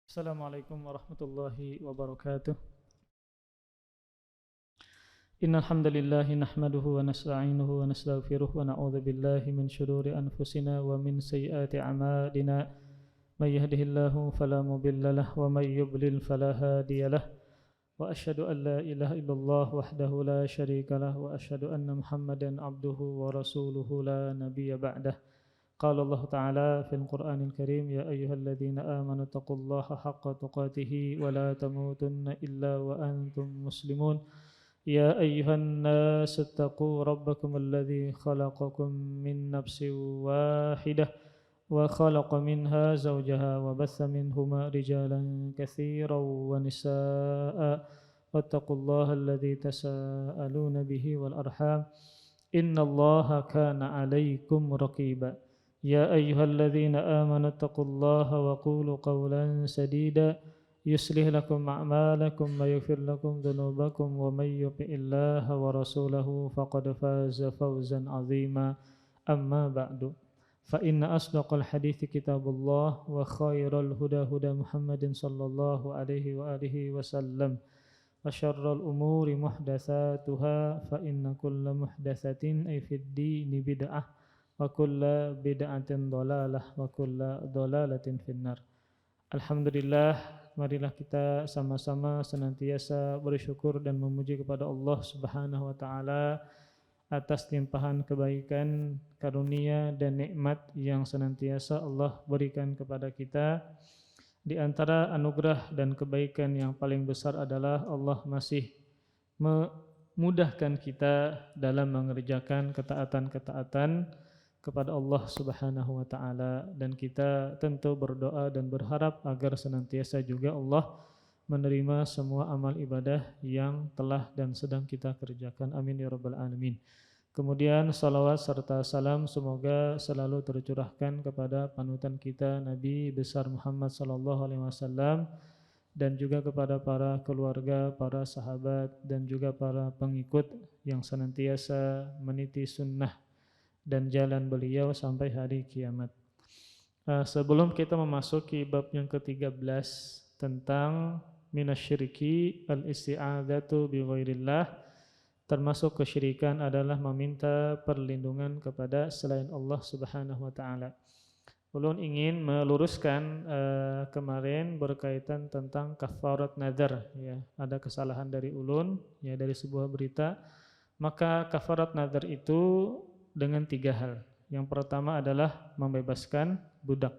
Assalamualaikum warahmatullahi wabarakatuh. Innal hamdalillah nahmaduhu wa nasta'inuhu wa nastaghfiruh wa na'udzu billahi min shururi anfusina wa min sayyiati a'malina. May yahdihillahu fala mudilla lahu wa may yudlil fala hadiya lahu. Wa asyhadu an la ilaha illallah wahdahu la syarika lahu wa asyhadu anna Muhammadan abduhu wa rasuluhu la nabiyya ba'dah. قال الله تعالى في القرآن الكريم يا أيها الذين آمنوا اتقوا الله حق تقاته ولا تموتن إلا وأنتم مسلمون يا أيها الناس اتقوا ربكم الذي خلقكم من نفس واحدة وخلق منها زوجها وبث منهما رجالا كثيرا ونساء واتقوا الله الذي تساءلون به والأرحام إن الله كان عليكم رقيبا يا أيها الذين آمنوا اتقوا الله وقولوا قولا سديدا يصلح لكم أعمالكم ويغفر لكم ذنوبكم ومن يطع الله ورسوله فقد فاز فوزا عظيما أما بعد فإن أصدق الحديث كتاب الله وخير الهدى هدى محمد صلى الله عليه وآله وسلم وشر الأمور محدثاتها فإن كل محدثة أي في الدين بدعة wa kullu bid'atin dhalalah wa kullu dhalalatin finnar. Alhamdulillah, marilah kita sama-sama senantiasa bersyukur dan memuji kepada Allah Subhanahu wa taala atas limpahan kebaikan, karunia dan nikmat yang senantiasa Allah berikan kepada kita. Di antara anugerah dan kebaikan yang paling besar adalah Allah masih memudahkan kita dalam mengerjakan ketaatan-ketaatan kepada Allah Subhanahu wa taala, dan kita tentu berdoa dan berharap agar senantiasa juga Allah menerima semua amal ibadah yang telah dan sedang kita kerjakan. Amin ya rabbal alamin. Kemudian salawat serta salam semoga selalu tercurahkan kepada panutan kita Nabi besar Muhammad sallallahu alaihi wasallam dan juga kepada para keluarga, para sahabat dan juga para pengikut yang senantiasa meniti sunnah dan jalan beliau sampai hari kiamat. Sebelum kita memasuki bab yang ke-13 tentang minasyirki al-isti'adzatu bi ghairillah, termasuk kesyirikan adalah meminta perlindungan kepada selain Allah Subhanahu wa taala. Ulun ingin meluruskan kemarin berkaitan tentang kafarat nazar, ya. Ada kesalahan dari ulun, ya, dari sebuah berita. Maka kafarat nazar itu dengan 3 hal. Yang pertama adalah membebaskan budak.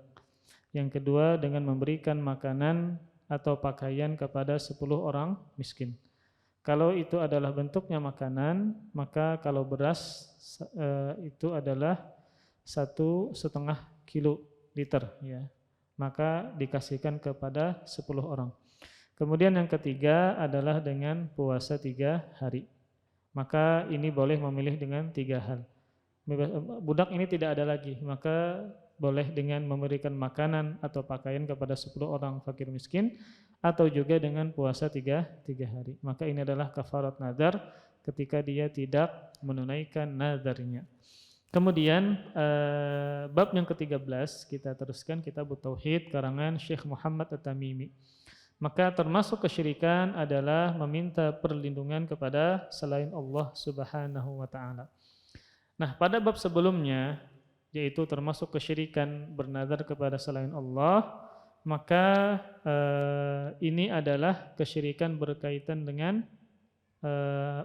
Yang kedua dengan memberikan makanan atau pakaian kepada 10 orang miskin. Kalau itu adalah bentuknya makanan, maka kalau beras itu adalah 1,5 kiloliter, ya. Maka dikasihkan kepada 10 orang. Kemudian yang ketiga adalah dengan puasa 3 hari. Maka ini boleh memilih dengan 3 hal. Budak ini tidak ada lagi, maka boleh dengan memberikan makanan atau pakaian kepada 10 orang fakir miskin, atau juga dengan puasa 3 hari. Maka ini adalah kafarat nazar ketika dia tidak menunaikan nazarnya. Kemudian bab yang ke-13 kita teruskan, kitab Tauhid karangan Syekh Muhammad At-Tamimi. Maka termasuk kesyirikan adalah meminta perlindungan kepada selain Allah Subhanahu wa taala. Nah, pada bab sebelumnya, yaitu termasuk kesyirikan bernazar kepada selain Allah, maka ini adalah kesyirikan berkaitan dengan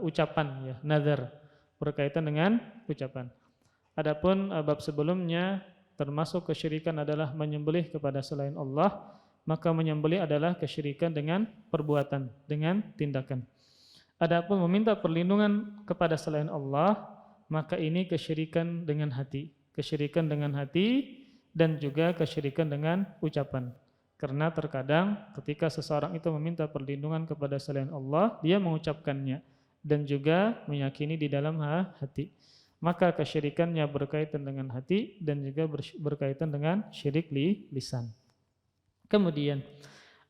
ucapan, ya, nazar, berkaitan dengan ucapan. Adapun bab sebelumnya, termasuk kesyirikan adalah menyembelih kepada selain Allah, maka menyembelih adalah kesyirikan dengan perbuatan, dengan tindakan. Adapun meminta perlindungan kepada selain Allah, maka ini kesyirikan dengan hati. Kesyirikan dengan hati dan juga kesyirikan dengan ucapan. Karena terkadang ketika seseorang itu meminta perlindungan kepada selain Allah, dia mengucapkannya dan juga meyakini di dalam hati. Maka kesyirikannya berkaitan dengan hati dan juga berkaitan dengan syirik lisan. Kemudian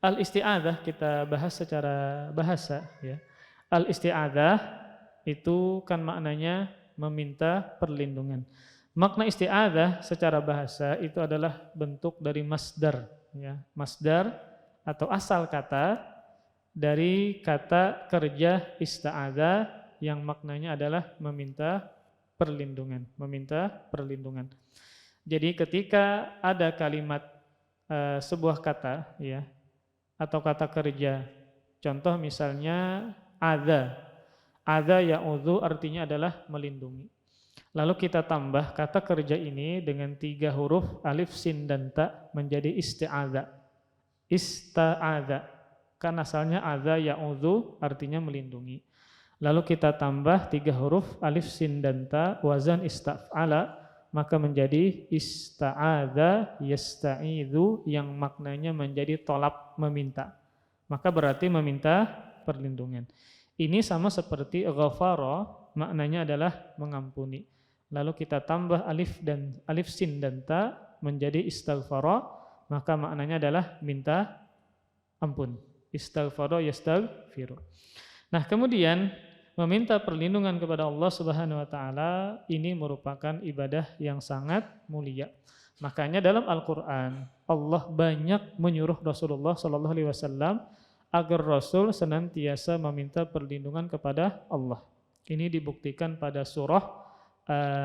al-isti'adzah kita bahas secara bahasa, ya. Al-isti'adzah itu kan maknanya meminta perlindungan. Makna isti'adzah secara bahasa itu adalah bentuk dari masdar, ya. Masdar atau asal kata dari kata kerja ista'adha yang maknanya adalah meminta perlindungan, Jadi ketika ada kalimat sebuah kata ya atau kata kerja, contoh misalnya adza ya'udzu artinya adalah melindungi. Lalu kita tambah kata kerja ini dengan 3 huruf alif, sin, dan ta menjadi isti'adza. Kan asalnya adza ya'udzu artinya melindungi. Lalu kita tambah 3 huruf alif, sin, dan ta wazan istaf'ala maka menjadi ista'adza yasta'idzu yang maknanya menjadi tolab meminta. Maka berarti meminta perlindungan. Ini sama seperti ghafara maknanya adalah mengampuni. Lalu kita tambah alif, sin, dan ta menjadi istaghfara maka maknanya adalah minta ampun. Istaghfara yastaghfiru. Nah, kemudian meminta perlindungan kepada Allah Subhanahu wa taala ini merupakan ibadah yang sangat mulia. Makanya dalam Al-Qur'an Allah banyak menyuruh Rasulullah sallallahu alaihi wasallam agar Rasul senantiasa meminta perlindungan kepada Allah. Ini dibuktikan pada surah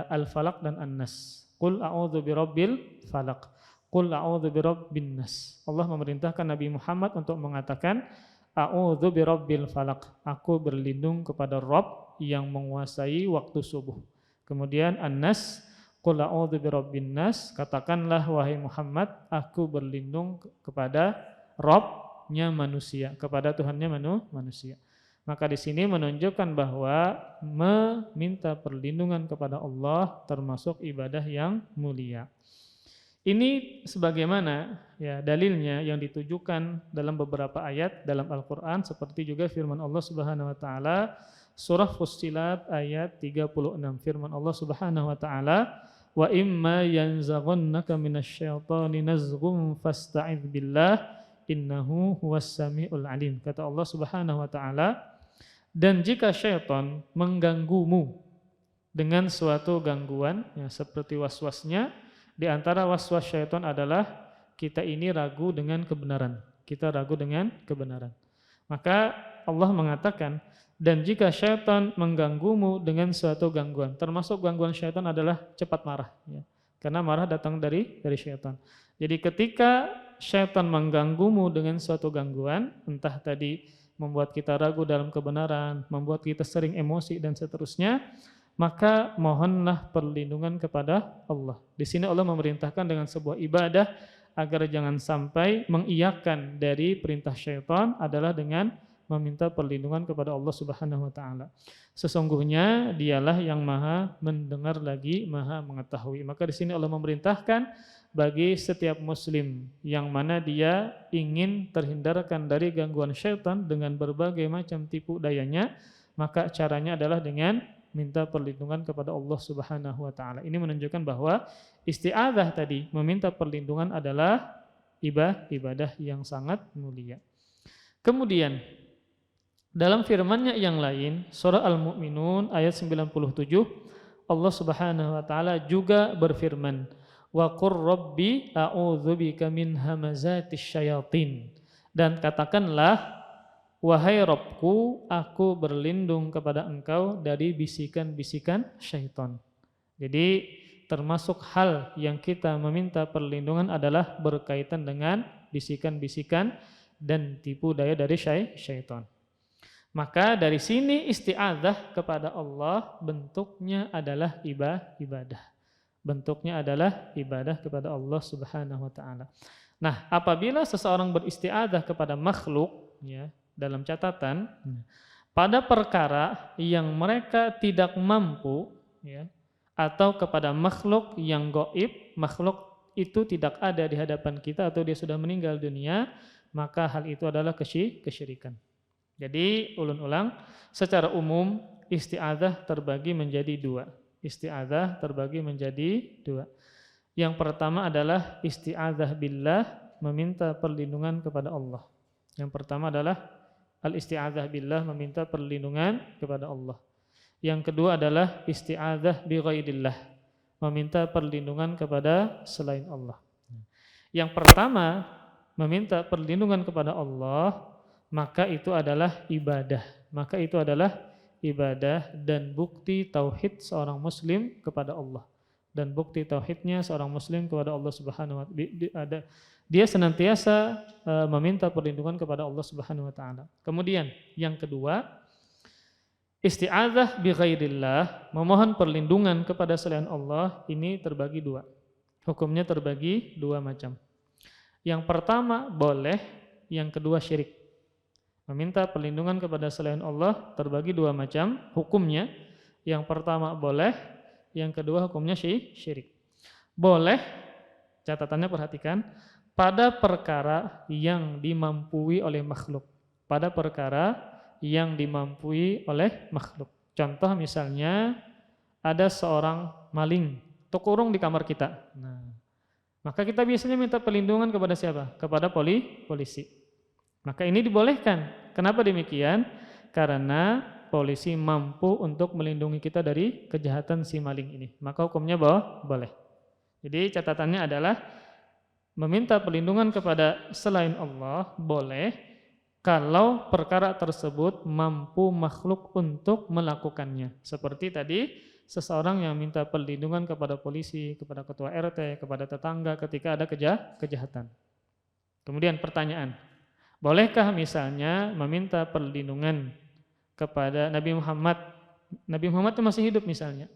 Al-Falaq dan An-Nas. Qul a'udzu birabbil falaq. Qul a'udzu birabbin nas. Allah memerintahkan Nabi Muhammad untuk mengatakan a'udzu birabbil falaq. Aku berlindung kepada Rabb yang menguasai waktu subuh. Kemudian An-Nas, qul a'udzu birabbin nas. Katakanlah wahai Muhammad, aku berlindung kepada Rabb-nya manusia, kepada Tuhannya manusia. Maka di sini menunjukkan bahwa meminta perlindungan kepada Allah termasuk ibadah yang mulia. Ini sebagaimana ya dalilnya yang ditujukan dalam beberapa ayat dalam Al-Qur'an seperti juga firman Allah Subhanahu wa taala surah Fussilat ayat 36. Firman Allah Subhanahu wa taala, "Wa imma yanzaghannaka minasyaitani nazghum fasta'idz billah innahu huwas samiul alim." Kata Allah Subhanahu wa taala, dan jika syaitan mengganggumu dengan suatu gangguan ya, seperti waswasnya, di antara waswas syaitan adalah kita ini ragu dengan kebenaran. Kita ragu dengan kebenaran. Maka Allah mengatakan, dan jika syaitan mengganggumu dengan suatu gangguan, termasuk gangguan syaitan adalah cepat marah. Ya. Karena marah datang dari syaitan. Jadi ketika syaitan mengganggumu dengan suatu gangguan, entah tadi membuat kita ragu dalam kebenaran, membuat kita sering emosi dan seterusnya, maka mohonlah perlindungan kepada Allah. Di sini Allah memerintahkan dengan sebuah ibadah agar jangan sampai mengiyakan dari perintah syaitan adalah dengan meminta perlindungan kepada Allah Subhanahu wa taala. Sesungguhnya dialah yang Maha mendengar lagi Maha mengetahui. Maka di sini Allah memerintahkan bagi setiap muslim yang mana dia ingin terhindarkan dari gangguan syaitan dengan berbagai macam tipu dayanya, maka caranya adalah dengan minta perlindungan kepada Allah Subhanahu wa taala. Ini menunjukkan bahwa isti'adzah tadi, meminta perlindungan adalah ibadah yang sangat mulia. Kemudian dalam firman-Nya yang lain, surah Al-Mu'minun ayat 97, Allah Subhanahu wa taala juga berfirman, wa qur rabbi a'udzubika min hamazatis syayatin. Dan katakanlah, wahai Rabbku, aku berlindung kepada engkau dari bisikan-bisikan syaitan. Jadi termasuk hal yang kita meminta perlindungan adalah berkaitan dengan bisikan-bisikan dan tipu daya dari syaitan. Maka dari sini isti'adzah kepada Allah bentuknya adalah ibadah. Bentuknya adalah ibadah kepada Allah Subhanahu wa taala. Nah, apabila seseorang beristi'adzah kepada makhluk ya, dalam catatan pada perkara yang mereka tidak mampu ya, atau kepada makhluk yang gaib, makhluk itu tidak ada di hadapan kita atau dia sudah meninggal dunia, maka hal itu adalah kesyirikan. Jadi ulun-ulang secara umum isti'adzah terbagi menjadi 2. Isti'adzah terbagi menjadi 2. Yang pertama adalah isti'adzah billah, meminta perlindungan kepada Allah. Yang pertama adalah al-isti'adzah billah, meminta perlindungan kepada Allah. Yang kedua adalah isti'adzah bi ghairillah, meminta perlindungan kepada selain Allah. Yang pertama, meminta perlindungan kepada Allah, maka itu adalah ibadah. Maka itu adalah ibadah dan bukti tauhid seorang muslim kepada Allah. Dan bukti tauhidnya seorang muslim kepada Allah Subhanahu wa taala. Dia senantiasa meminta perlindungan kepada Allah Subhanahu wa taala. Kemudian yang kedua, isti'adzah bi ghairillah, memohon perlindungan kepada selain Allah, ini terbagi dua. Hukumnya terbagi dua macam. Yang pertama boleh, yang kedua syirik. Meminta perlindungan kepada selain Allah terbagi dua macam hukumnya. Yang pertama boleh, yang kedua hukumnya syirik. Boleh, catatannya perhatikan, pada perkara yang dimampui oleh makhluk. Pada perkara yang dimampui oleh makhluk. Contoh misalnya ada seorang maling terkurung di kamar kita. Nah, maka kita biasanya minta perlindungan kepada siapa? Kepada polisi. Maka ini dibolehkan. Kenapa demikian? Karena polisi mampu untuk melindungi kita dari kejahatan si maling ini. Maka hukumnya boleh. Jadi catatannya adalah meminta perlindungan kepada selain Allah boleh kalau perkara tersebut mampu makhluk untuk melakukannya. Seperti tadi seseorang yang minta perlindungan kepada polisi, kepada ketua RT, kepada tetangga ketika ada kejahatan. Kemudian pertanyaan, bolehkah misalnya meminta perlindungan kepada Nabi Muhammad? Nabi Muhammad itu masih hidup misalnya.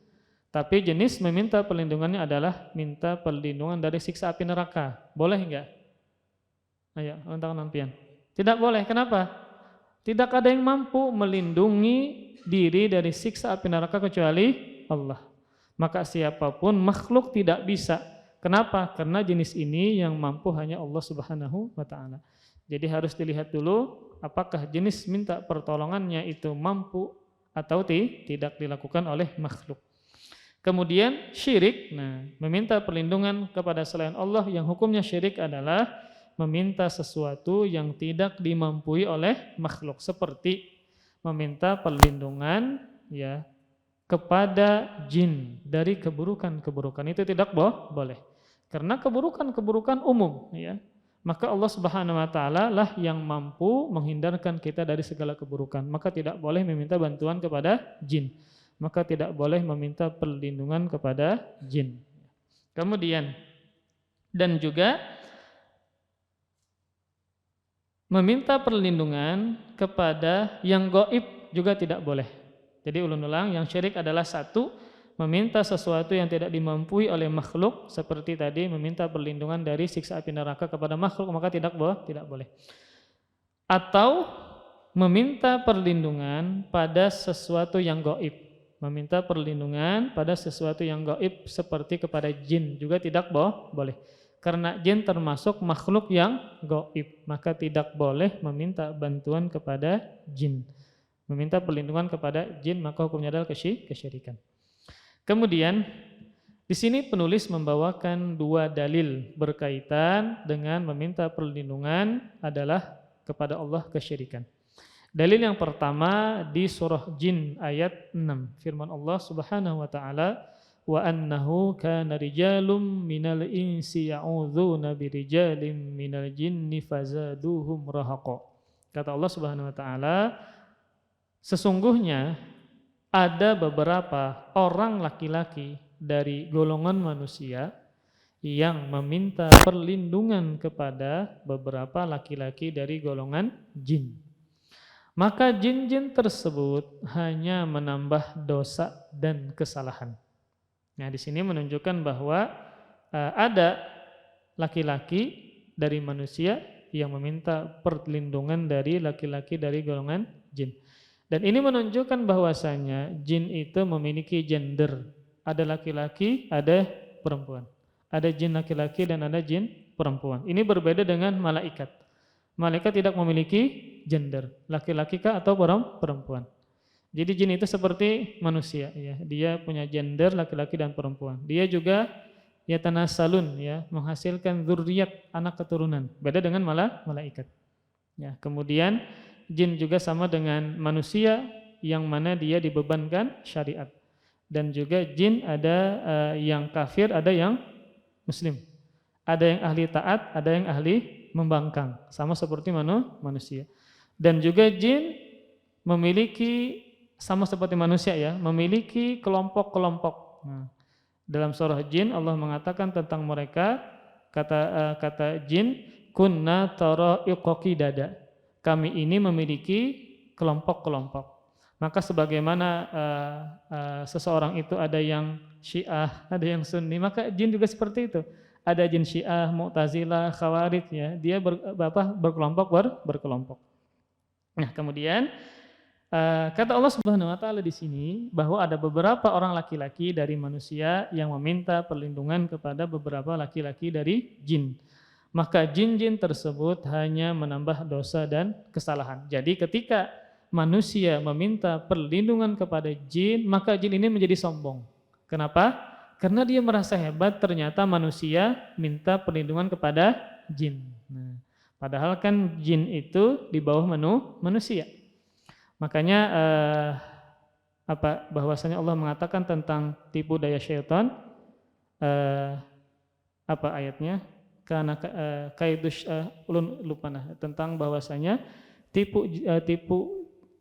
Tapi jenis meminta perlindungannya adalah minta perlindungan dari siksa api neraka. Boleh enggak? Ayo, angkat tangan pian. Tidak boleh. Kenapa? Tidak ada yang mampu melindungi diri dari siksa api neraka kecuali Allah. Maka siapapun makhluk tidak bisa. Kenapa? Karena jenis ini yang mampu hanya Allah Subhanahu wa taala. Jadi harus dilihat dulu apakah jenis minta pertolongannya itu mampu atau tidak dilakukan oleh makhluk. Kemudian syirik, meminta perlindungan kepada selain Allah yang hukumnya syirik adalah meminta sesuatu yang tidak dimampui oleh makhluk, seperti meminta perlindungan kepada jin dari keburukan-keburukan. Itu tidak boleh. Karena keburukan-keburukan umum maka Allah Subhanahu wa taala lah yang mampu menghindarkan kita dari segala keburukan. Maka tidak boleh meminta bantuan kepada jin. Maka tidak boleh meminta perlindungan kepada jin. Kemudian dan juga meminta perlindungan kepada yang gaib juga tidak boleh. Jadi ulang-ulang, yang syirik adalah satu, meminta sesuatu yang tidak dimampui oleh makhluk, seperti tadi meminta perlindungan dari siksa api neraka kepada makhluk, maka tidak boleh. Atau meminta perlindungan pada sesuatu yang gaib. Meminta perlindungan pada sesuatu yang gaib seperti kepada jin juga tidak boleh. Karena jin termasuk makhluk yang gaib, maka tidak boleh meminta bantuan kepada jin. Meminta perlindungan kepada jin maka hukumnya adalah kesyirikan. Kemudian di sini penulis membawakan dua dalil berkaitan dengan meminta perlindungan adalah kepada Allah kesyirikan. Dalil yang pertama di surah Jin ayat 6. Firman Allah Subhanahu wa taala, "Wa annahu kana rijalun minal insi ya'udzuna birijalin minal jinni fazaduhum rahaqa." Kata Allah Subhanahu wa taala, sesungguhnya ada beberapa orang laki-laki dari golongan manusia yang meminta perlindungan kepada beberapa laki-laki dari golongan jin. Maka jin-jin tersebut hanya menambah dosa dan kesalahan. Nah, di sini menunjukkan bahwa ada laki-laki dari manusia yang meminta perlindungan dari laki-laki dari golongan jin. Dan ini menunjukkan bahwasanya jin itu memiliki gender. Ada laki-laki, ada perempuan. Ada jin laki-laki dan ada jin perempuan. Ini berbeda dengan malaikat. Malaikat tidak memiliki gender, laki-laki kah atau perempuan. Jadi jin itu seperti manusia, dia punya gender laki-laki dan perempuan. Dia juga tanasalun, menghasilkan zuriat, anak keturunan. Beda dengan malaikat. Kemudian jin juga sama dengan manusia yang mana dia dibebankan syariat. Dan juga jin ada yang kafir, ada yang muslim. Ada yang ahli taat, ada yang ahli membangkang, sama seperti manusia. Dan juga jin memiliki sama seperti manusia ya, memiliki kelompok-kelompok. Nah, dalam surah Jin Allah mengatakan tentang mereka, kata jin, kunna tara'iqa qidada. Kami ini memiliki kelompok-kelompok. Maka sebagaimana seseorang itu ada yang Syiah, ada yang Sunni, maka jin juga seperti itu. Ada jin Syiah, Mu'tazilah, Khawarij ya, dia berkelompok. Nah, kemudian kata Allah Subhanahu wa taala di sini bahwa ada beberapa orang laki-laki dari manusia yang meminta perlindungan kepada beberapa laki-laki dari jin. Maka jin-jin tersebut hanya menambah dosa dan kesalahan. Jadi ketika manusia meminta perlindungan kepada jin, maka jin ini menjadi sombong. Kenapa? Karena dia merasa hebat, ternyata manusia minta perlindungan kepada jin. Nah, padahal kan jin itu di bawah manusia. Makanya bahwasanya Allah mengatakan tentang tipu daya syaitan, apa ayatnya? Karena kaidus ulun lupa tentang bahwasanya tipu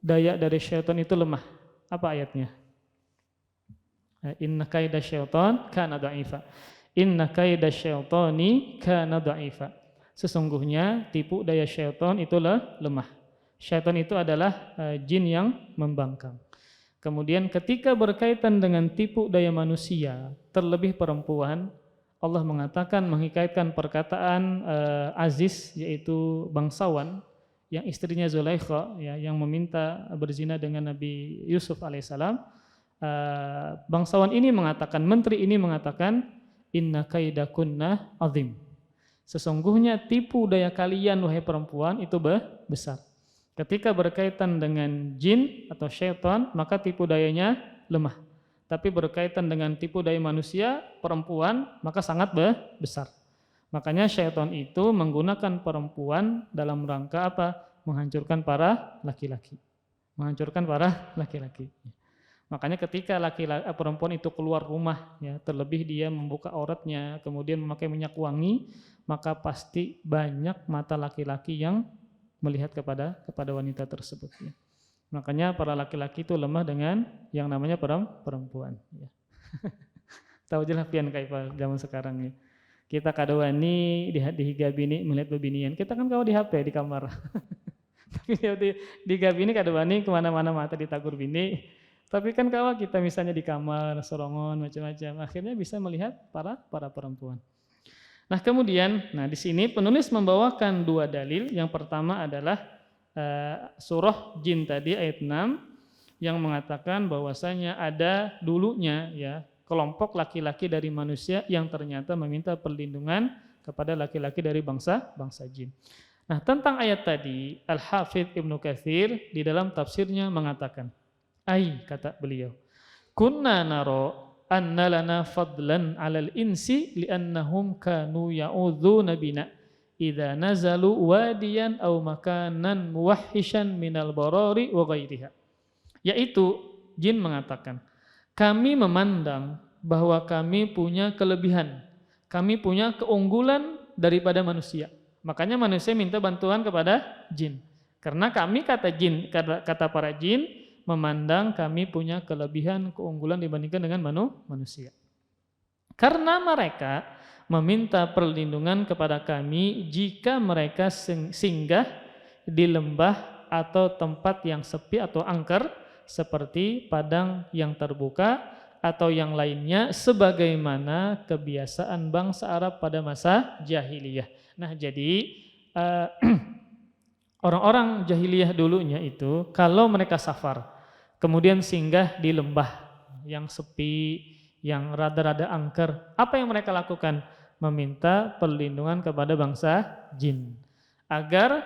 daya dari syaitan itu lemah. Apa ayatnya? Inna kaida syaitan kana dha'ifa. Inna kaida syaitani kana dha'ifa. Sesungguhnya tipu daya syaitan itulah lemah. Syaitan itu adalah jin yang membangkang. Kemudian ketika berkaitan dengan tipu daya manusia, terlebih perempuan, Allah mengatakan, menghikaitkan perkataan Aziz, yaitu bangsawan, yang istrinya Zulaikha, ya, yang meminta berzina dengan Nabi Yusuf alaihissalam. Bangsawan ini mengatakan, menteri ini mengatakan, inna kaidakunna azim. Sesungguhnya tipu daya kalian, wahai perempuan, itu besar. Ketika berkaitan dengan jin atau syaitan, maka tipu dayanya lemah. Tapi berkaitan dengan tipu daya manusia, perempuan, maka sangat besar. Makanya syaitan itu menggunakan perempuan dalam rangka apa? Menghancurkan para laki-laki. Makanya ketika perempuan itu keluar rumah, ya, terlebih dia membuka auratnya, kemudian memakai minyak wangi, maka pasti banyak mata laki-laki yang melihat kepada wanita tersebut. Ya. Makanya para laki-laki itu lemah dengan yang namanya perempuan. Ya. Tahu jelas pian kayak zaman sekarang ya. Kita kadawani dihiga bini melihat bebinian. Kita kan kau di HP di kamar. Tapi di gabini kadawani kemana-mana mata ditagur bini. Tapi kan kalau kita misalnya di kamar, sorongon macam-macam, akhirnya bisa melihat para perempuan. Nah kemudian, di sini penulis membawakan dua dalil. Yang pertama adalah surah Jin tadi ayat 6 yang mengatakan bahwasanya ada dulunya ya kelompok laki-laki dari manusia yang ternyata meminta perlindungan kepada laki-laki dari bangsa jin. Nah, tentang ayat tadi Al-Hafidz Ibnu Katsir di dalam tafsirnya mengatakan, kata beliau, kunna naro anna lana fadlan 'alal insi li'annahum kanu ya'udzuna bina idza nazalu wadiyan aw makanan muwahhishan minal barari wa ghairiha. Yaitu jin mengatakan, kami memandang bahwa kami punya kelebihan, kami punya keunggulan daripada manusia. Makanya manusia minta bantuan kepada jin. Karena kami kata para jin memandang kami punya kelebihan, keunggulan dibandingkan dengan manusia. Karena mereka meminta perlindungan kepada kami jika mereka singgah di lembah atau tempat yang sepi atau angker seperti padang yang terbuka atau yang lainnya sebagaimana kebiasaan bangsa Arab pada masa jahiliyah. Nah, jadi orang-orang jahiliyah dulunya itu kalau mereka safar kemudian singgah di lembah yang sepi, yang rada-rada angker, apa yang mereka lakukan? Meminta perlindungan kepada bangsa jin agar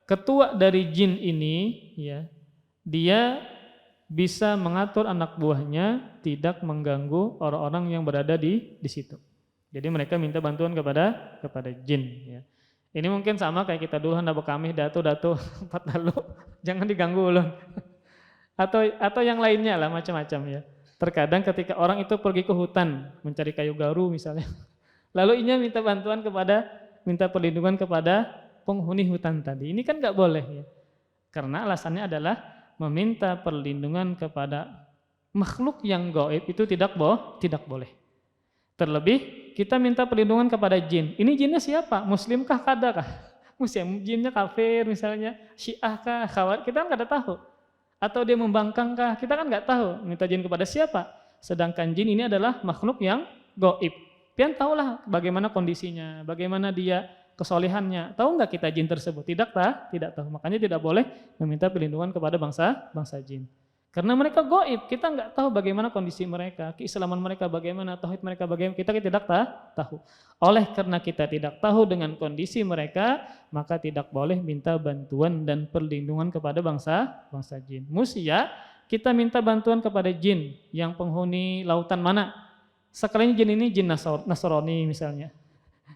ketua dari jin ini ya dia bisa mengatur anak buahnya tidak mengganggu orang-orang yang berada di situ. Jadi mereka minta bantuan kepada jin ya. Ini mungkin sama kayak kita dulu hendak kami datu empat lalu jangan diganggu ulun. Atau yang lainnya lah macam-macam ya. Terkadang ketika orang itu pergi ke hutan mencari kayu garu misalnya. Lalu inya minta bantuan kepada minta perlindungan kepada penghuni hutan tadi. Ini kan nggak boleh ya. Karena alasannya adalah meminta perlindungan kepada makhluk yang gaib itu tidak boleh. Terlebih kita minta perlindungan kepada jin. Ini jinnya siapa? Muslimkah, kadakah? Muslim, jinnya kafir misalnya, Syiahkah, Khawarij, kita kan nggak ada tahu. Atau dia membangkangkah? Kita kan nggak tahu. Minta jin kepada siapa? Sedangkan jin ini adalah makhluk yang gaib. Pian tahulah bagaimana kondisinya, bagaimana dia kesolehannya. Tahu nggak kita jin tersebut? Tidak tahu. Makanya tidak boleh meminta perlindungan kepada bangsa jin. Karena mereka gaib, kita nggak tahu bagaimana kondisi mereka, keislaman mereka bagaimana, tauhid mereka bagaimana, kita tidak tahu. Oleh karena kita tidak tahu dengan kondisi mereka, maka tidak boleh minta bantuan dan perlindungan kepada bangsa jin. Musia, kita minta bantuan kepada jin yang penghuni lautan mana? Sekalinya jin ini jin Nasrani misalnya,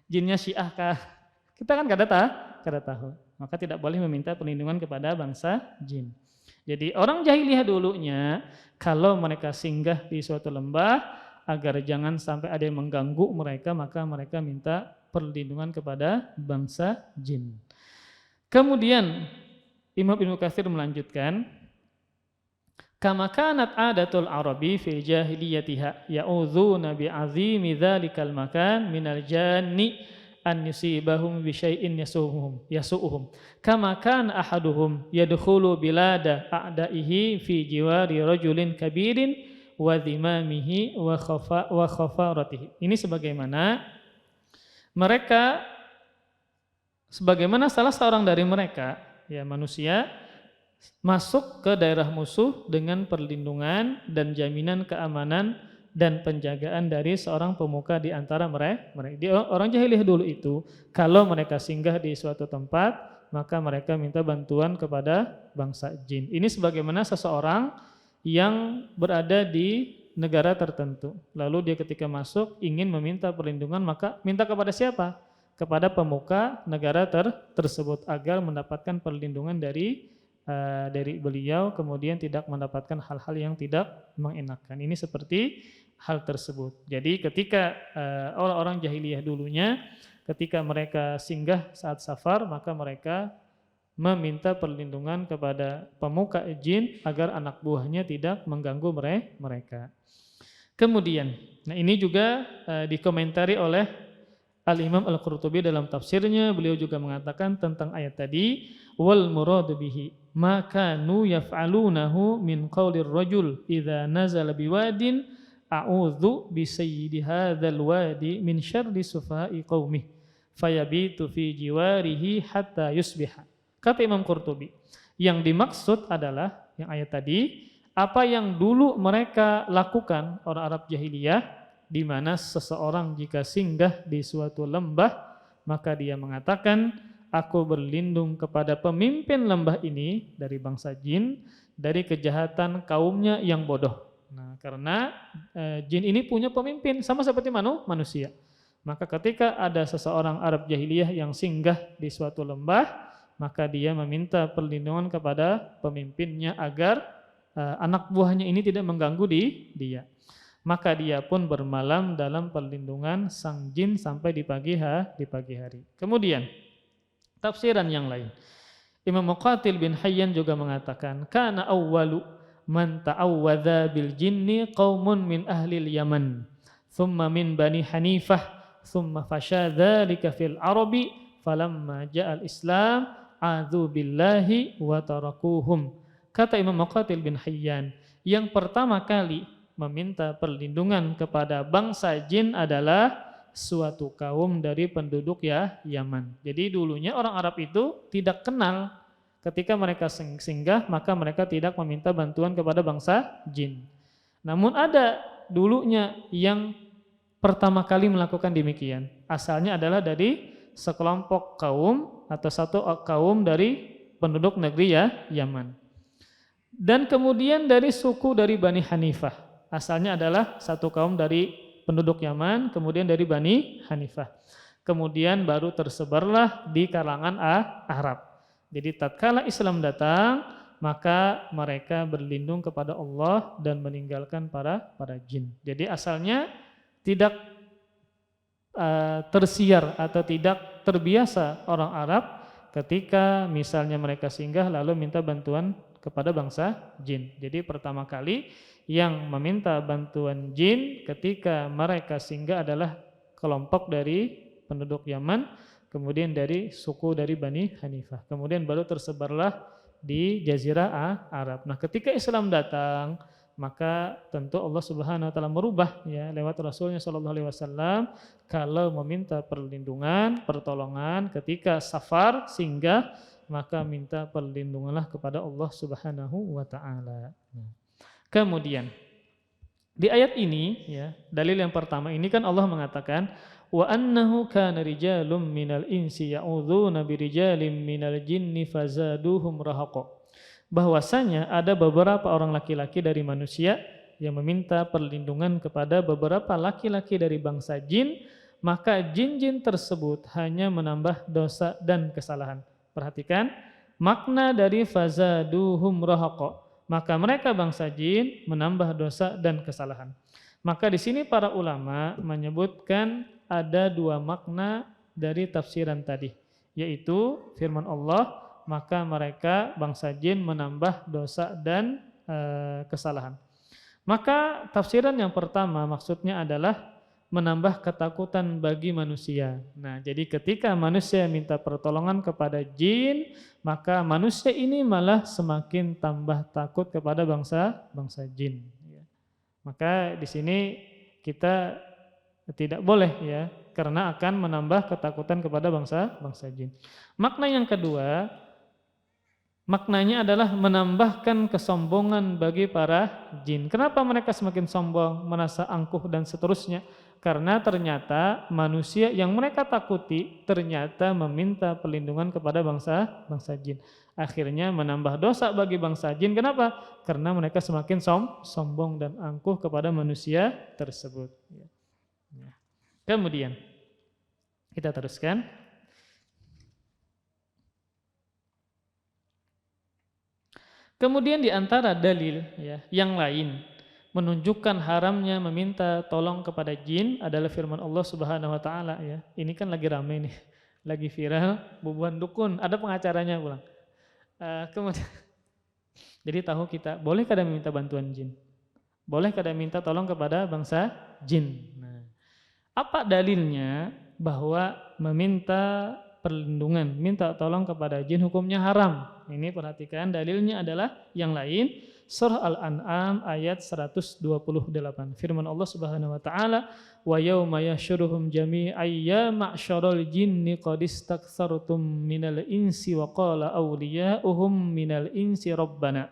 jinnya Syiah kah? Kita kan nggak ada tahu. Maka tidak boleh meminta perlindungan kepada bangsa jin. Jadi orang jahiliyah dulunya kalau mereka singgah di suatu lembah agar jangan sampai ada yang mengganggu mereka, maka mereka minta perlindungan kepada bangsa jin. Kemudian Imam Ibnu Katsir melanjutkan, kama kanat adatul arabi fi jahiliyatiha ya'udzuna bi azimi dzalikal makan minal janni an yusibahum bi syai'in yasu'uhum kama kan ahaduhum yadkhulu bilada a'daihi fi jiwari rajulin kabirin wa dhimamihi wa khafaratihi. Ini sebagaimana salah seorang dari mereka ya manusia masuk ke daerah musuh dengan perlindungan dan jaminan keamanan dan penjagaan dari seorang pemuka di antara mereka. Orang jahiliyah dulu itu, kalau mereka singgah di suatu tempat, maka mereka minta bantuan kepada bangsa jin. Ini sebagaimana seseorang yang berada di negara tertentu. Lalu dia ketika masuk ingin meminta perlindungan, maka minta kepada siapa? Kepada pemuka negara tersebut agar mendapatkan perlindungan dari beliau, kemudian tidak mendapatkan hal-hal yang tidak mengenakan. Ini seperti hal tersebut. Jadi ketika orang-orang jahiliyah dulunya, ketika mereka singgah saat safar, maka mereka meminta perlindungan kepada pemuka jin agar anak buahnya tidak mengganggu mereka. Kemudian, nah ini juga dikomentari oleh Al-Imam Al-Qurtubi dalam tafsirnya. Beliau juga mengatakan tentang ayat tadi, wal muradu bihi ma kanu yaf'alunahu min qaulir rajul idza nazala biwadin a'udzu bi sayyidi hadzal wadi min syarri sufaha'i qaumih fayabitu fi jiwarihi hatta yusbiha. Kata Imam Qurtubi, yang dimaksud adalah yang ayat tadi, apa yang dulu mereka lakukan orang Arab jahiliyah, di mana seseorang jika singgah di suatu lembah maka dia mengatakan, aku berlindung kepada pemimpin lembah ini dari bangsa jin dari kejahatan kaumnya yang bodoh. Nah, karena jin ini punya pemimpin sama seperti manusia. Maka ketika ada seseorang Arab jahiliyah yang singgah di suatu lembah, maka dia meminta perlindungan kepada pemimpinnya agar anak buahnya ini tidak mengganggu dia. Maka dia pun bermalam dalam perlindungan sang jin sampai di pagi hari. Kemudian tafsiran yang lain, Imam Muqatil bin Hayyan juga mengatakan, kana awwalu man ta'awwadza bil jinni qaumun min ahli al-Yaman, thumma min Bani Hanifah, thumma fasha dzalika fil Arabi, falamma ja'al Islam a'dzu billahi wa tarakuhum. Kata Imam Muqatil bin Hayyan, yang pertama kali meminta perlindungan kepada bangsa jin adalah suatu kaum dari penduduk Yaman. Jadi dulunya orang Arab itu tidak kenal, ketika mereka singgah maka mereka tidak meminta bantuan kepada bangsa jin. Namun ada dulunya yang pertama kali melakukan demikian. Asalnya adalah dari sekelompok kaum atau satu kaum dari penduduk negeri Yaman. Dan kemudian dari suku dari Bani Hanifah. Asalnya adalah satu kaum dari penduduk Yaman, kemudian dari Bani Hanifah. Kemudian baru tersebarlah di kalangan Arab. Jadi tatkala Islam datang, maka mereka berlindung kepada Allah dan meninggalkan para jin. Jadi asalnya tidak tersiar atau tidak terbiasa orang Arab ketika misalnya mereka singgah lalu minta bantuan kepada bangsa jin. Jadi pertama kali yang meminta bantuan jin ketika mereka singgah adalah kelompok dari penduduk Yaman, kemudian dari suku dari Bani Hanifah. Kemudian baru tersebarlah di Jazirah Arab. Nah, ketika Islam datang, maka tentu Allah Subhanahu wa taala merubah ya lewat Rasulnya sallallahu alaihi wasallam kalau meminta perlindungan, pertolongan ketika safar singgah, maka minta perlindunganlah kepada Allah Subhanahu wa taala. Kemudian di ayat ini ya, dalil yang pertama ini kan Allah mengatakan wa annahu kana rijalun minal insi ya'udzuna birijalin minal jinni fazaduhum rahaqa. Bahwasanya ada beberapa orang laki-laki dari manusia yang meminta perlindungan kepada beberapa laki-laki dari bangsa jin, maka jin-jin tersebut hanya menambah dosa dan kesalahan. Perhatikan makna dari fazaduhum rahaqa. Maka mereka bangsa jin menambah dosa dan kesalahan. Maka di sini para ulama menyebutkan ada dua makna dari tafsiran tadi, yaitu firman Allah, maka mereka bangsa jin menambah dosa dan kesalahan. Maka tafsiran yang pertama maksudnya adalah menambah ketakutan bagi manusia. Nah, jadi ketika manusia minta pertolongan kepada jin, maka manusia ini malah semakin tambah takut kepada bangsa jin. Maka di sini kita tidak boleh ya, karena akan menambah ketakutan kepada bangsa jin. Makna yang kedua, maknanya adalah menambahkan kesombongan bagi para jin. Kenapa mereka semakin sombong, merasa angkuh dan seterusnya? Karena ternyata manusia yang mereka takuti ternyata meminta perlindungan kepada bangsa jin. Akhirnya menambah dosa bagi bangsa jin. Kenapa? Karena mereka semakin sombong dan angkuh kepada manusia tersebut. Kemudian kita teruskan. Kemudian di antara dalil ya, yang lain menunjukkan haramnya meminta tolong kepada jin adalah firman Allah Subhanahu wa taala ya. Ini kan lagi ramai nih, lagi viral bubuhan dukun, ada pengacaranya pulang. Kemudian jadi tahu kita boleh kadang meminta bantuan jin. Boleh kadang minta tolong kepada bangsa jin. Nah, apa dalilnya bahwa meminta perlindungan, minta tolong kepada jin hukumnya haram? Ini perhatikan, dalilnya adalah yang lain. Surah Al-An'am ayat 128. Firman Allah Subhanahu wa taala, "Wa yauma yahsyuruhum jami'an ya ma'syaral jinni qad istaktsartum minal insi wa qala awliya'uhum minal insi rabbana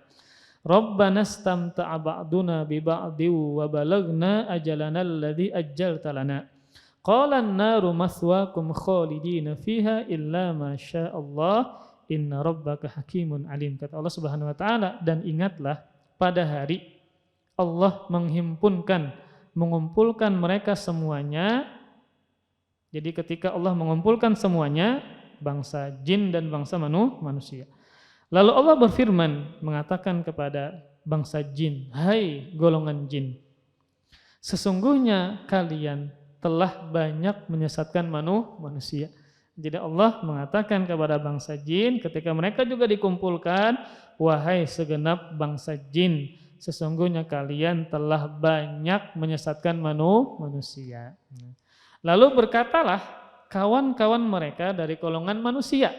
istamta'a ba'duna bi ba'din wa balagna ajalana alladzi ajjalta lana. Qala an-naru maswaakum khalidina fiha illa ma sya'allah. Inna rabbaka hakimun alim." Kata Allah Subhanahu wa taala, dan ingatlah pada hari Allah mengumpulkan mereka semuanya. Jadi ketika Allah mengumpulkan semuanya, bangsa jin dan bangsa manusia. Lalu Allah berfirman mengatakan kepada bangsa jin, "Hai golongan jin, sesungguhnya kalian telah banyak menyesatkan manusia." Jadi Allah mengatakan kepada bangsa jin ketika mereka juga dikumpulkan, "Wahai segenap bangsa jin, sesungguhnya kalian telah banyak menyesatkan manusia." Lalu berkatalah kawan-kawan mereka dari golongan manusia,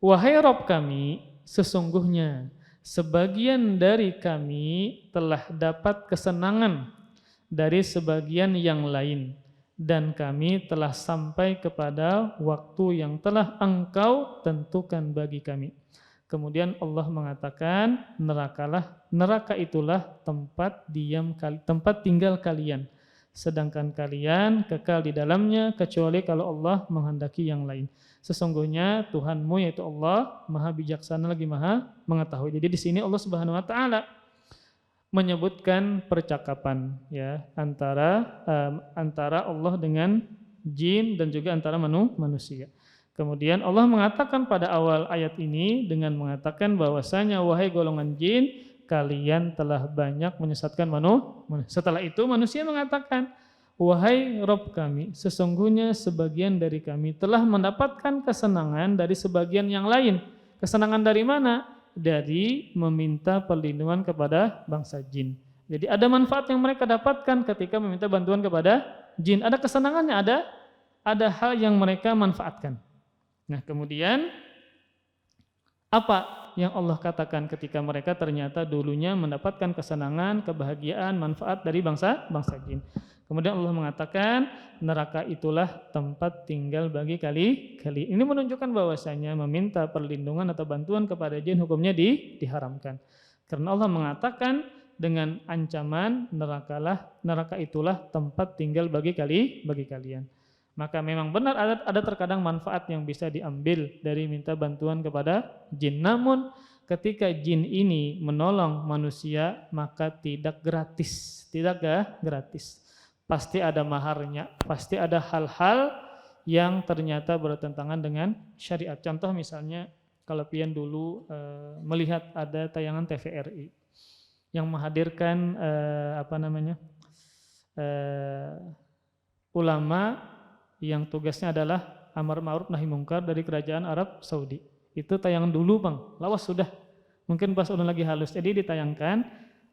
"Wahai Rabb kami, sesungguhnya sebagian dari kami telah dapat kesenangan dari sebagian yang lain, dan kami telah sampai kepada waktu yang telah Engkau tentukan bagi kami." Kemudian Allah mengatakan, neraka itulah tempat tinggal kalian, sedangkan kalian kekal di dalamnya kecuali kalau Allah menghendaki yang lain. Sesungguhnya Tuhanmu yaitu Allah Maha bijaksana lagi Maha mengetahui. Jadi di sini Allah Subhanahu wa taala menyebutkan percakapan ya antara Allah dengan jin dan juga antara manusia. Kemudian Allah mengatakan pada awal ayat ini dengan mengatakan bahwasanya wahai golongan jin, kalian telah banyak menyesatkan manusia. Setelah itu manusia mengatakan, wahai Rabb kami, sesungguhnya sebagian dari kami telah mendapatkan kesenangan dari sebagian yang lain. Kesenangan dari mana? Dari meminta perlindungan kepada bangsa jin. Jadi ada manfaat yang mereka dapatkan ketika meminta bantuan kepada jin. Ada kesenangannya, ada hal yang mereka manfaatkan. Nah, kemudian apa yang Allah katakan ketika mereka ternyata dulunya mendapatkan kesenangan, kebahagiaan, manfaat dari bangsa jin. Kemudian Allah mengatakan neraka itulah tempat tinggal bagi kali. Ini menunjukkan bahwasanya meminta perlindungan atau bantuan kepada jin hukumnya diharamkan. Karena Allah mengatakan dengan ancaman neraka itulah tempat tinggal bagi kalian. Maka memang benar ada terkadang manfaat yang bisa diambil dari minta bantuan kepada jin. Namun ketika jin ini menolong manusia maka tidak gratis. Pasti ada maharnya, pasti ada hal-hal yang ternyata bertentangan dengan syariat. Contoh misalnya kalau pian dulu melihat ada tayangan TVRI yang menghadirkan ulama yang tugasnya adalah amar ma'ruf nahi mungkar dari kerajaan Arab Saudi. Itu tayangan dulu Bang, lawas sudah. Mungkin pas udah lagi halus. Jadi ditayangkan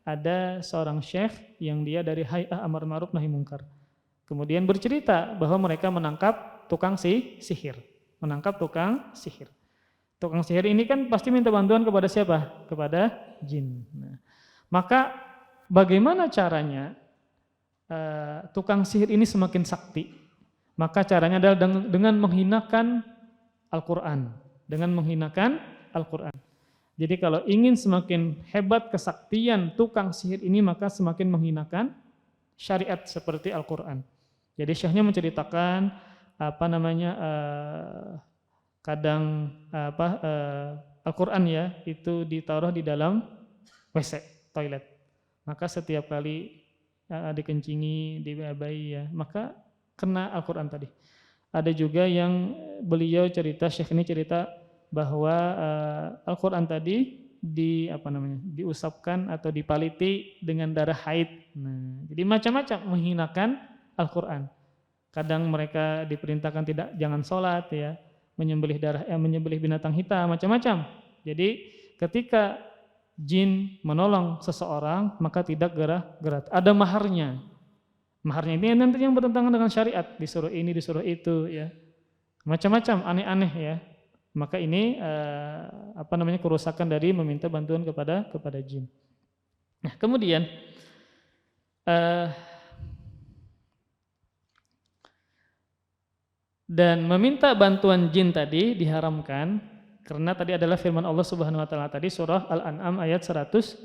ada seorang syekh yang dia dari Hay'ah Amar Ma'ruf Nahi Mungkar. Kemudian bercerita bahwa mereka menangkap tukang sihir. Tukang sihir ini kan pasti minta bantuan kepada siapa? Kepada jin. Nah, maka bagaimana caranya tukang sihir ini semakin sakti? Maka caranya adalah dengan menghinakan Al-Quran. Jadi kalau ingin semakin hebat kesaktian tukang sihir ini maka semakin menghinakan syariat seperti Al-Quran. Jadi syekhnya menceritakan Al-Quran ya itu ditaruh di dalam WC toilet. Maka setiap kali dikencingi, dibabai ya, maka kena Al-Quran tadi. Ada juga yang beliau cerita, syekh ini cerita bahwa Al-Quran tadi diusapkan atau dipaliti dengan darah haid. Nah, jadi macam-macam menghinakan Al-Quran. Kadang mereka diperintahkan jangan sholat ya, menyembelih binatang hitam, macam-macam. Jadi ketika jin menolong seseorang maka tidak gerak. Ada maharnya. Maharnya ini nanti yang bertentangan dengan syariat, disuruh ini, disuruh itu ya. Macam-macam aneh-aneh ya. Maka ini kerusakan dari meminta bantuan kepada jin. Nah, kemudian dan meminta bantuan jin tadi diharamkan karena tadi adalah firman Allah Subhanahu wa taala tadi surah Al-An'am ayat 128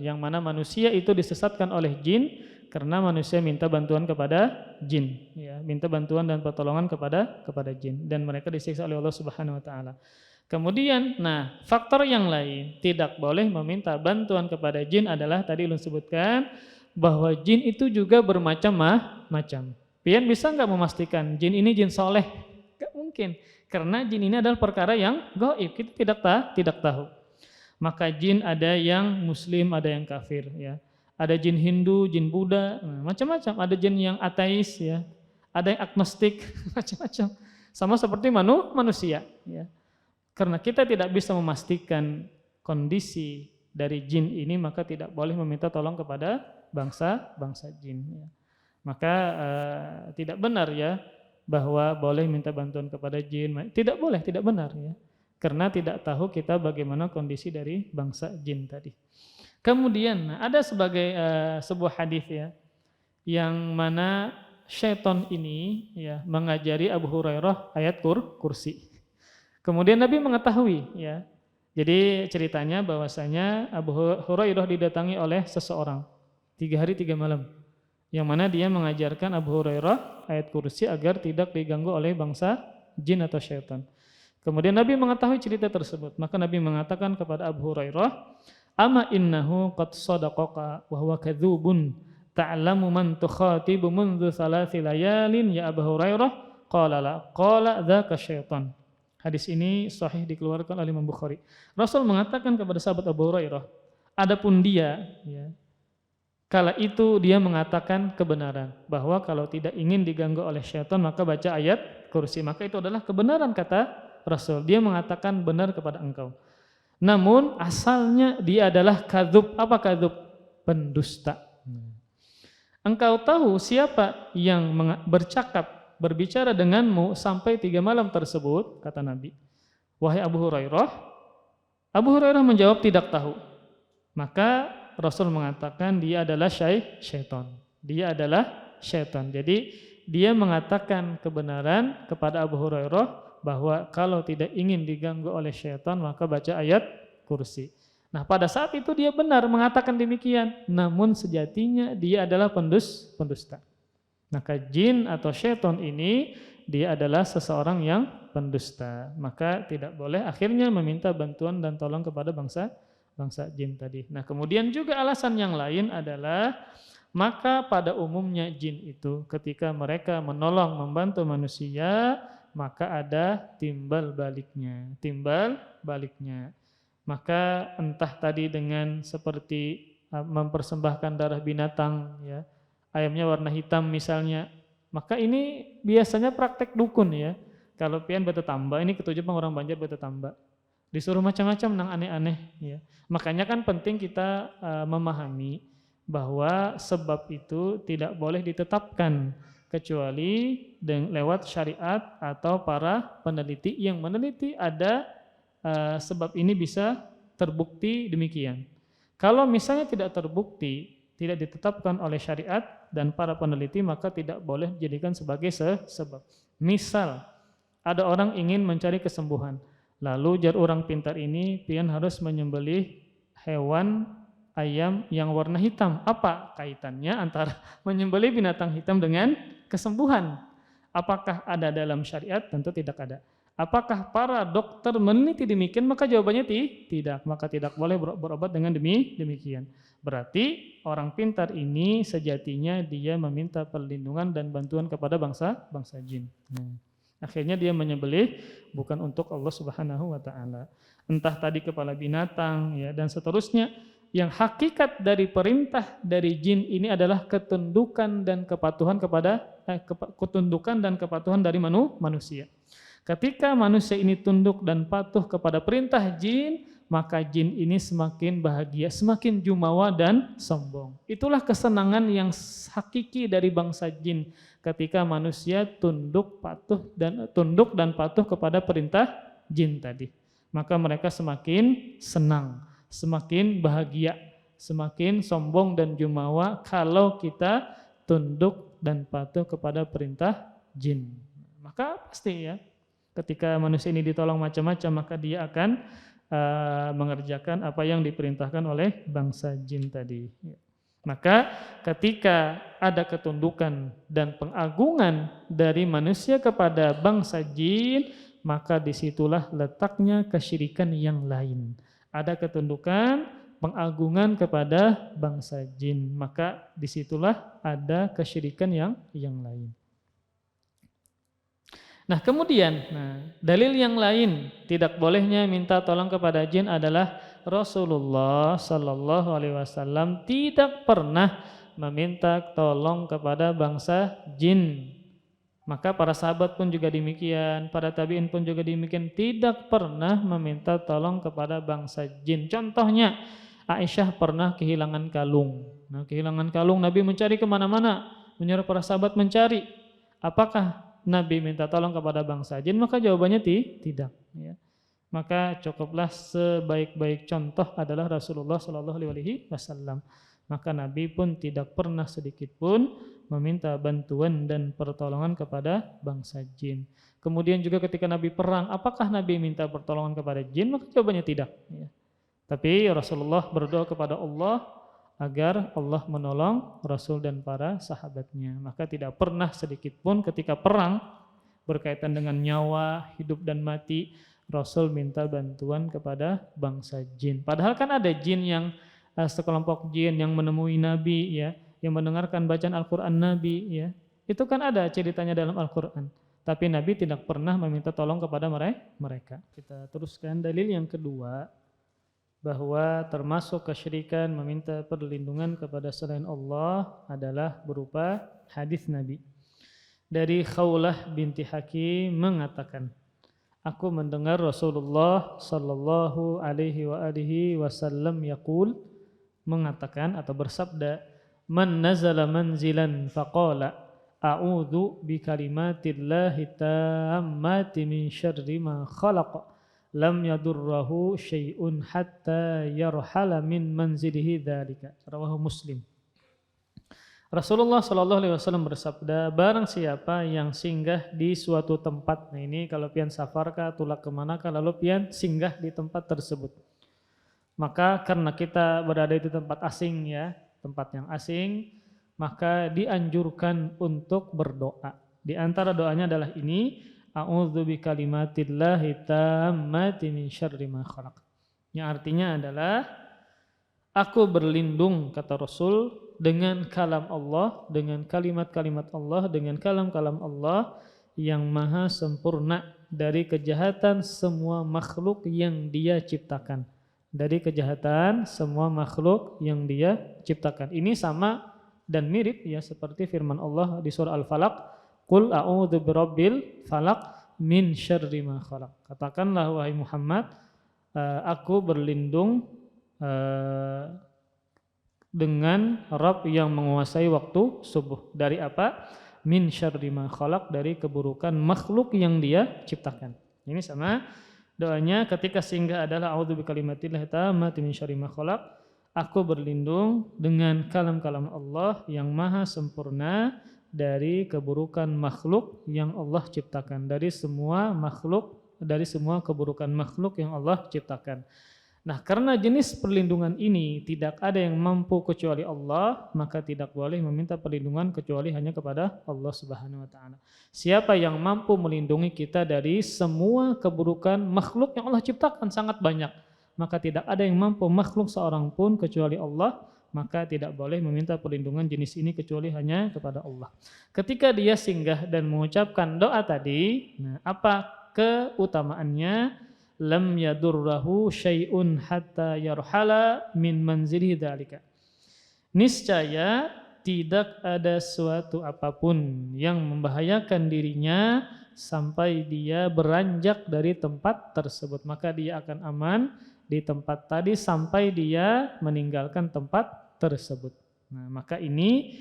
yang mana manusia itu disesatkan oleh jin karena manusia minta bantuan kepada jin, ya, minta bantuan dan pertolongan kepada jin dan mereka disiksa oleh Allah Subhanahu wa taala. Kemudian, faktor yang lain tidak boleh meminta bantuan kepada jin adalah tadi ulun sebutkan bahwa jin itu juga bermacam-macam. Pian bisa enggak memastikan jin ini jin soleh? Enggak mungkin, karena jin ini adalah perkara yang gaib, kita tidak tahu. Maka jin ada yang muslim, ada yang kafir, ya. Ada jin Hindu, jin Buddha, macam-macam. Ada jin yang ateis, ya. Ada yang agnostik, macam-macam. Sama seperti manusia, ya. Karena kita tidak bisa memastikan kondisi dari jin ini, maka tidak boleh meminta tolong kepada bangsa jin. Ya. Maka tidak benar ya bahwa boleh minta bantuan kepada jin. Tidak boleh, tidak benar ya. Karena tidak tahu kita bagaimana kondisi dari bangsa jin tadi. Kemudian ada sebuah hadis ya yang mana syaitan ini ya mengajari Abu Hurairah ayat kursi. Kemudian Nabi mengetahui ya. Jadi ceritanya bahwasanya Abu Hurairah didatangi oleh seseorang 3 hari 3 malam. Yang mana dia mengajarkan Abu Hurairah ayat kursi agar tidak diganggu oleh bangsa jin atau syaitan. Kemudian Nabi mengetahui cerita tersebut. Maka Nabi mengatakan kepada Abu Hurairah, "Ama innahu qad sadaqaka wa huwa kadzubun ta'lamu man tukhatibu mundu 3 layalin ya Abu Hurairah?" Qala la, qala dzaka syaitan. Hadis ini sahih dikeluarkan oleh Imam Bukhari. Rasul mengatakan kepada sahabat Abu Hurairah, adapun dia ya, Kala itu dia mengatakan kebenaran, bahwa kalau tidak ingin diganggu oleh syaitan maka baca ayat kursi. Maka itu adalah kebenaran kata Rasul. Dia mengatakan benar kepada engkau. Namun asalnya dia adalah kadzub. Apa kadzub? Pendusta. Engkau tahu siapa yang bercakap, berbicara denganmu sampai 3 malam tersebut, kata Nabi. Wahai Abu Hurairah. Abu Hurairah menjawab tidak tahu. Maka Rasul mengatakan dia adalah syaitan. Dia adalah syaitan. Jadi dia mengatakan kebenaran kepada Abu Hurairah bahwa kalau tidak ingin diganggu oleh syaitan maka baca ayat kursi. Nah pada saat itu dia benar mengatakan demikian. Namun sejatinya dia adalah pendusta. Maka jin atau syaitan ini dia adalah seseorang yang pendusta. Maka tidak boleh akhirnya meminta bantuan dan tolong kepada bangsa jin tadi. Nah kemudian juga alasan yang lain adalah maka pada umumnya jin itu ketika mereka menolong membantu manusia maka ada timbal baliknya. Maka entah tadi dengan seperti mempersembahkan darah binatang ya, ayamnya warna hitam misalnya, maka ini biasanya praktek dukun ya. Kalau pian batu tamba ini ketujuh orang Banjar batu tamba. Disuruh macam-macam nang aneh-aneh ya. Makanya kan penting kita memahami bahwa sebab itu tidak boleh ditetapkan kecuali lewat syariat atau para peneliti yang meneliti ada sebab ini bisa terbukti demikian. Kalau misalnya tidak terbukti, tidak ditetapkan oleh syariat dan para peneliti maka tidak boleh dijadikan sebagai sebab. Misal ada orang ingin mencari kesembuhan. Lalu jar orang pintar ini pian harus menyembelih hewan ayam yang warna hitam. Apa kaitannya antara menyembelih binatang hitam dengan kesembuhan? Apakah ada dalam syariat? Tentu tidak ada. Apakah para dokter meneliti demikian? Maka jawabannya tidak. Maka tidak boleh berobat dengan demikian. Berarti orang pintar ini sejatinya dia meminta perlindungan dan bantuan kepada bangsa jin. Akhirnya dia menyembelih bukan untuk Allah Subhanahu wa taala. Entah tadi kepala binatang ya dan seterusnya. Yang hakikat dari perintah dari jin ini adalah ketundukan dan kepatuhan dari manusia. Ketika manusia ini tunduk dan patuh kepada perintah jin, maka jin ini semakin bahagia, semakin jumawa dan sombong. Itulah kesenangan yang hakiki dari bangsa jin ketika manusia tunduk dan patuh kepada perintah jin tadi. Maka mereka semakin senang, semakin bahagia, semakin sombong dan jumawa kalau kita tunduk dan patuh kepada perintah jin. Maka pasti ya, ketika manusia ini ditolong macam-macam maka dia akan mengerjakan apa yang diperintahkan oleh bangsa jin tadi. Maka ketika ada ketundukan dan pengagungan dari manusia kepada bangsa jin, maka disitulah letaknya kesyirikan yang lain. Ada ketundukan, pengagungan kepada bangsa jin, maka disitulah ada kesyirikan yang lain. Nah kemudian, dalil yang lain tidak bolehnya minta tolong kepada jin adalah Rasulullah Sallallahu Alaihi Wasallam tidak pernah meminta tolong kepada bangsa jin. Maka para sahabat pun juga demikian, para tabi'in pun juga demikian, tidak pernah meminta tolong kepada bangsa jin. Contohnya, Aisyah pernah kehilangan kalung. Nah, kehilangan kalung, Nabi mencari kemana-mana, menyuruh para sahabat mencari. Apakah Nabi minta tolong kepada bangsa jin? Maka jawabannya tidak. Ya. Maka cukuplah sebaik-baik contoh adalah Rasulullah Sallallahu Alaihi Wasallam. Maka Nabi pun tidak pernah sedikit pun meminta bantuan dan pertolongan kepada bangsa jin. Kemudian juga ketika Nabi perang, apakah Nabi minta pertolongan kepada jin? Maka jawabannya tidak. Ya. Tapi Rasulullah berdoa kepada Allah agar Allah menolong Rasul dan para sahabatnya. Maka tidak pernah sedikit pun ketika perang berkaitan dengan nyawa, hidup dan mati, Rasul minta bantuan kepada bangsa jin. Padahal kan ada jin yang sekelompok jin yang menemui Nabi ya, yang mendengarkan bacaan Al-Qur'an Nabi ya. Itu kan ada ceritanya dalam Al-Qur'an. Tapi Nabi tidak pernah meminta tolong kepada mereka. Kita teruskan dalil yang kedua. bahwa termasuk kesyirikan meminta perlindungan kepada selain Allah adalah berupa hadis Nabi. Dari Khawlah binti Hakim mengatakan, aku mendengar Rasulullah sallallahu alaihi wasallam yaqul, mengatakan atau bersabda, man nazala manzilan faqala a'udzu bikalimatillahi tammati min syarri ma khalaq lam yadurruhu syai'un hatta yarhala min manzilihi dzalika. Rawahu Muslim. Rasulullah Shallallahu Alaihi Wasallam bersabda, barang siapa yang singgah di suatu tempat, nah ini kalau pian safarkah, tulak kemanakah, lalu pian singgah di tempat tersebut. Maka karena kita berada di tempat asing ya, tempat yang asing, maka dianjurkan untuk berdoa. Di antara doanya adalah ini, a'udzu bikalimatillahi tammati min syarri ma khalaq. Yang artinya adalah aku berlindung, kata Rasul, dengan kalam Allah, dengan kalimat-kalimat Allah, dengan kalam-kalam Allah yang maha sempurna dari kejahatan semua makhluk yang Dia ciptakan. Dari kejahatan semua makhluk yang Dia ciptakan. Ini sama dan mirip ya seperti firman Allah di surah Al-Falaq, qul a'udzu birabbil falaq min syarri ma khalaq. Katakanlah wahai Muhammad, aku berlindung dengan Rabb yang menguasai waktu subuh. Dari apa? Min syarri ma khalaq, dari keburukan makhluk yang Dia ciptakan. Ini sama doanya ketika singgah adalah a'udzu bikalimatillahi tammati min syarri ma khalaq. Aku berlindung dengan kalam-kalam Allah yang maha sempurna dari keburukan makhluk yang Allah ciptakan. Dari semua makhluk, dari semua keburukan makhluk yang Allah ciptakan. Nah, karena jenis perlindungan ini tidak ada yang mampu kecuali Allah, maka tidak boleh meminta perlindungan kecuali hanya kepada Allah Subhanahu wa taala. Siapa yang mampu melindungi kita dari semua keburukan makhluk yang Allah ciptakan sangat banyak, maka tidak ada yang mampu makhluk seorang pun kecuali Allah, maka tidak boleh meminta perlindungan jenis ini kecuali hanya kepada Allah. Ketika dia singgah dan mengucapkan doa tadi, nah apa keutamaannya? Lam yadurrahu syai'un hatta yarhala min manzilihi dzalika. Niscaya tidak ada suatu apapun yang membahayakan dirinya sampai dia beranjak dari tempat tersebut. Maka dia akan aman di tempat tadi sampai dia meninggalkan tempat tersebut. Nah, maka ini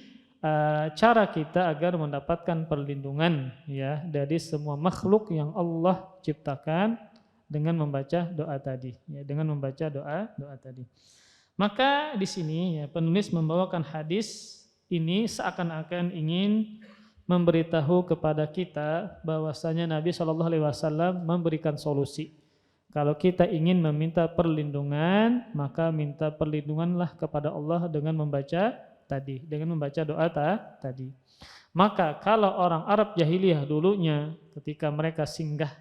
cara kita agar mendapatkan perlindungan ya dari semua makhluk yang Allah ciptakan dengan membaca doa tadi, ya, dengan membaca doa tadi. Maka di sini ya, penulis membawakan hadis ini seakan-akan ingin memberitahu kepada kita bahwasanya Nabi Shallallahu Alaihi Wasallam memberikan solusi. Kalau kita ingin meminta perlindungan, maka minta perlindunganlah kepada Allah dengan membaca tadi, dengan membaca doa tadi. Maka kalau orang Arab jahiliyah dulunya ketika mereka singgah,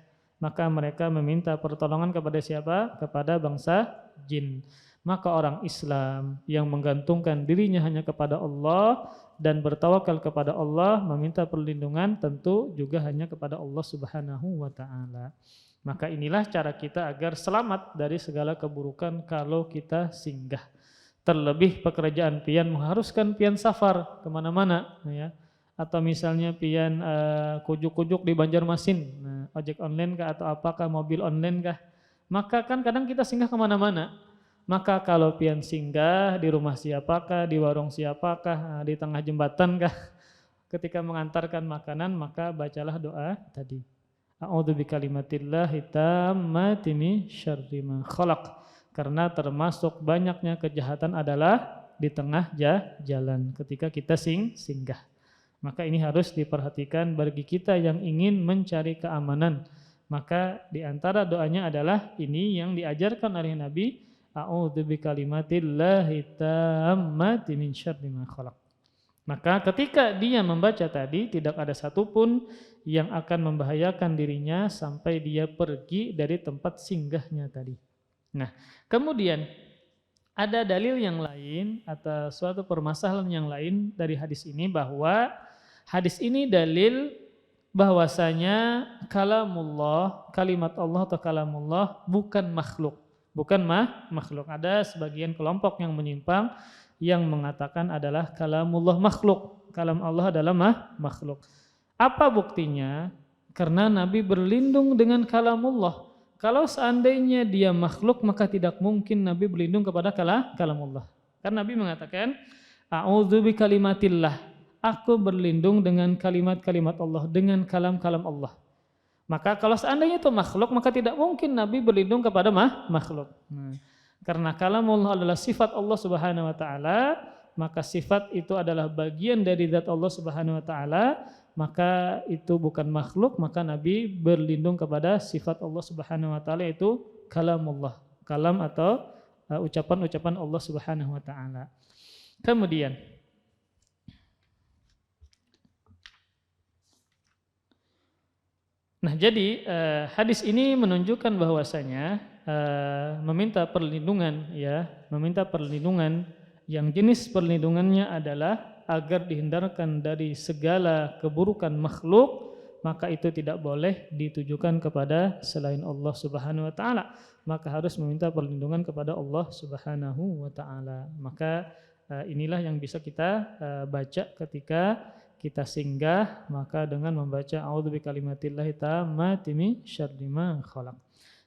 maka mereka meminta pertolongan kepada siapa? Kepada bangsa jin. Maka orang Islam yang menggantungkan dirinya hanya kepada Allah dan bertawakal kepada Allah, meminta perlindungan tentu juga hanya kepada Allah Subhanahu wa taala. Maka inilah cara kita agar selamat dari segala keburukan kalau kita singgah. Terlebih pekerjaan pian mengharuskan pian safar kemana-mana ya. Atau misalnya pian kujuk-kujuk di Banjarmasin, nah, ojek online kah atau apakah mobil online kah, maka kan kadang kita singgah kemana-mana. Maka kalau pian singgah di rumah siapakah, di warung siapakah, di tengah jembatan kah, ketika mengantarkan makanan maka bacalah doa tadi. A'udzu bikalimatillahi tammati min syarri ma khalaq. Karena termasuk banyaknya kejahatan adalah di tengah jalan ketika kita singgah. Maka ini harus diperhatikan bagi kita yang ingin mencari keamanan. Maka di antara doanya adalah ini yang diajarkan oleh Nabi, a'udzu bikalimatillahi tammati min syarri ma khalaq. Maka ketika dia membaca tadi tidak ada satupun yang akan membahayakan dirinya sampai dia pergi dari tempat singgahnya tadi. Nah, kemudian ada dalil yang lain atau suatu permasalahan yang lain dari hadis ini bahwa hadis ini dalil bahwasanya kalamullah, kalimat Allah atau kalamullah bukan makhluk. bukan makhluk. Ada sebagian kelompok yang menyimpang yang mengatakan adalah kalamullah makhluk. Kalam Allah adalah makhluk. Apa buktinya? Karena Nabi berlindung dengan kalamullah. Kalau seandainya dia makhluk, maka tidak mungkin Nabi berlindung kepada kalamullah. Karena Nabi mengatakan, a'udzu bikalimatillah. Aku berlindung dengan kalimat-kalimat Allah, dengan kalam-kalam Allah. Maka kalau seandainya itu makhluk, maka tidak mungkin Nabi berlindung kepada makhluk. Karena kalamullah adalah sifat Allah Subhanahu wa taala, maka sifat itu adalah bagian dari zat Allah Subhanahu wa taala, maka itu bukan makhluk, maka Nabi berlindung kepada sifat Allah Subhanahu wa taala, yaitu kalamullah. Kalam atau ucapan-ucapan Allah Subhanahu wa taala. Kemudian jadi hadis ini menunjukkan bahwasanya meminta perlindungan yang jenis perlindungannya adalah agar dihindarkan dari segala keburukan makhluk, maka itu tidak boleh ditujukan kepada selain Allah Subhanahu wa taala, maka harus meminta perlindungan kepada Allah Subhanahu wa taala. Maka inilah yang bisa kita baca ketika kita singgah, maka dengan membaca a'udzu bikalimatillahi tammati min syarri ma khalaq.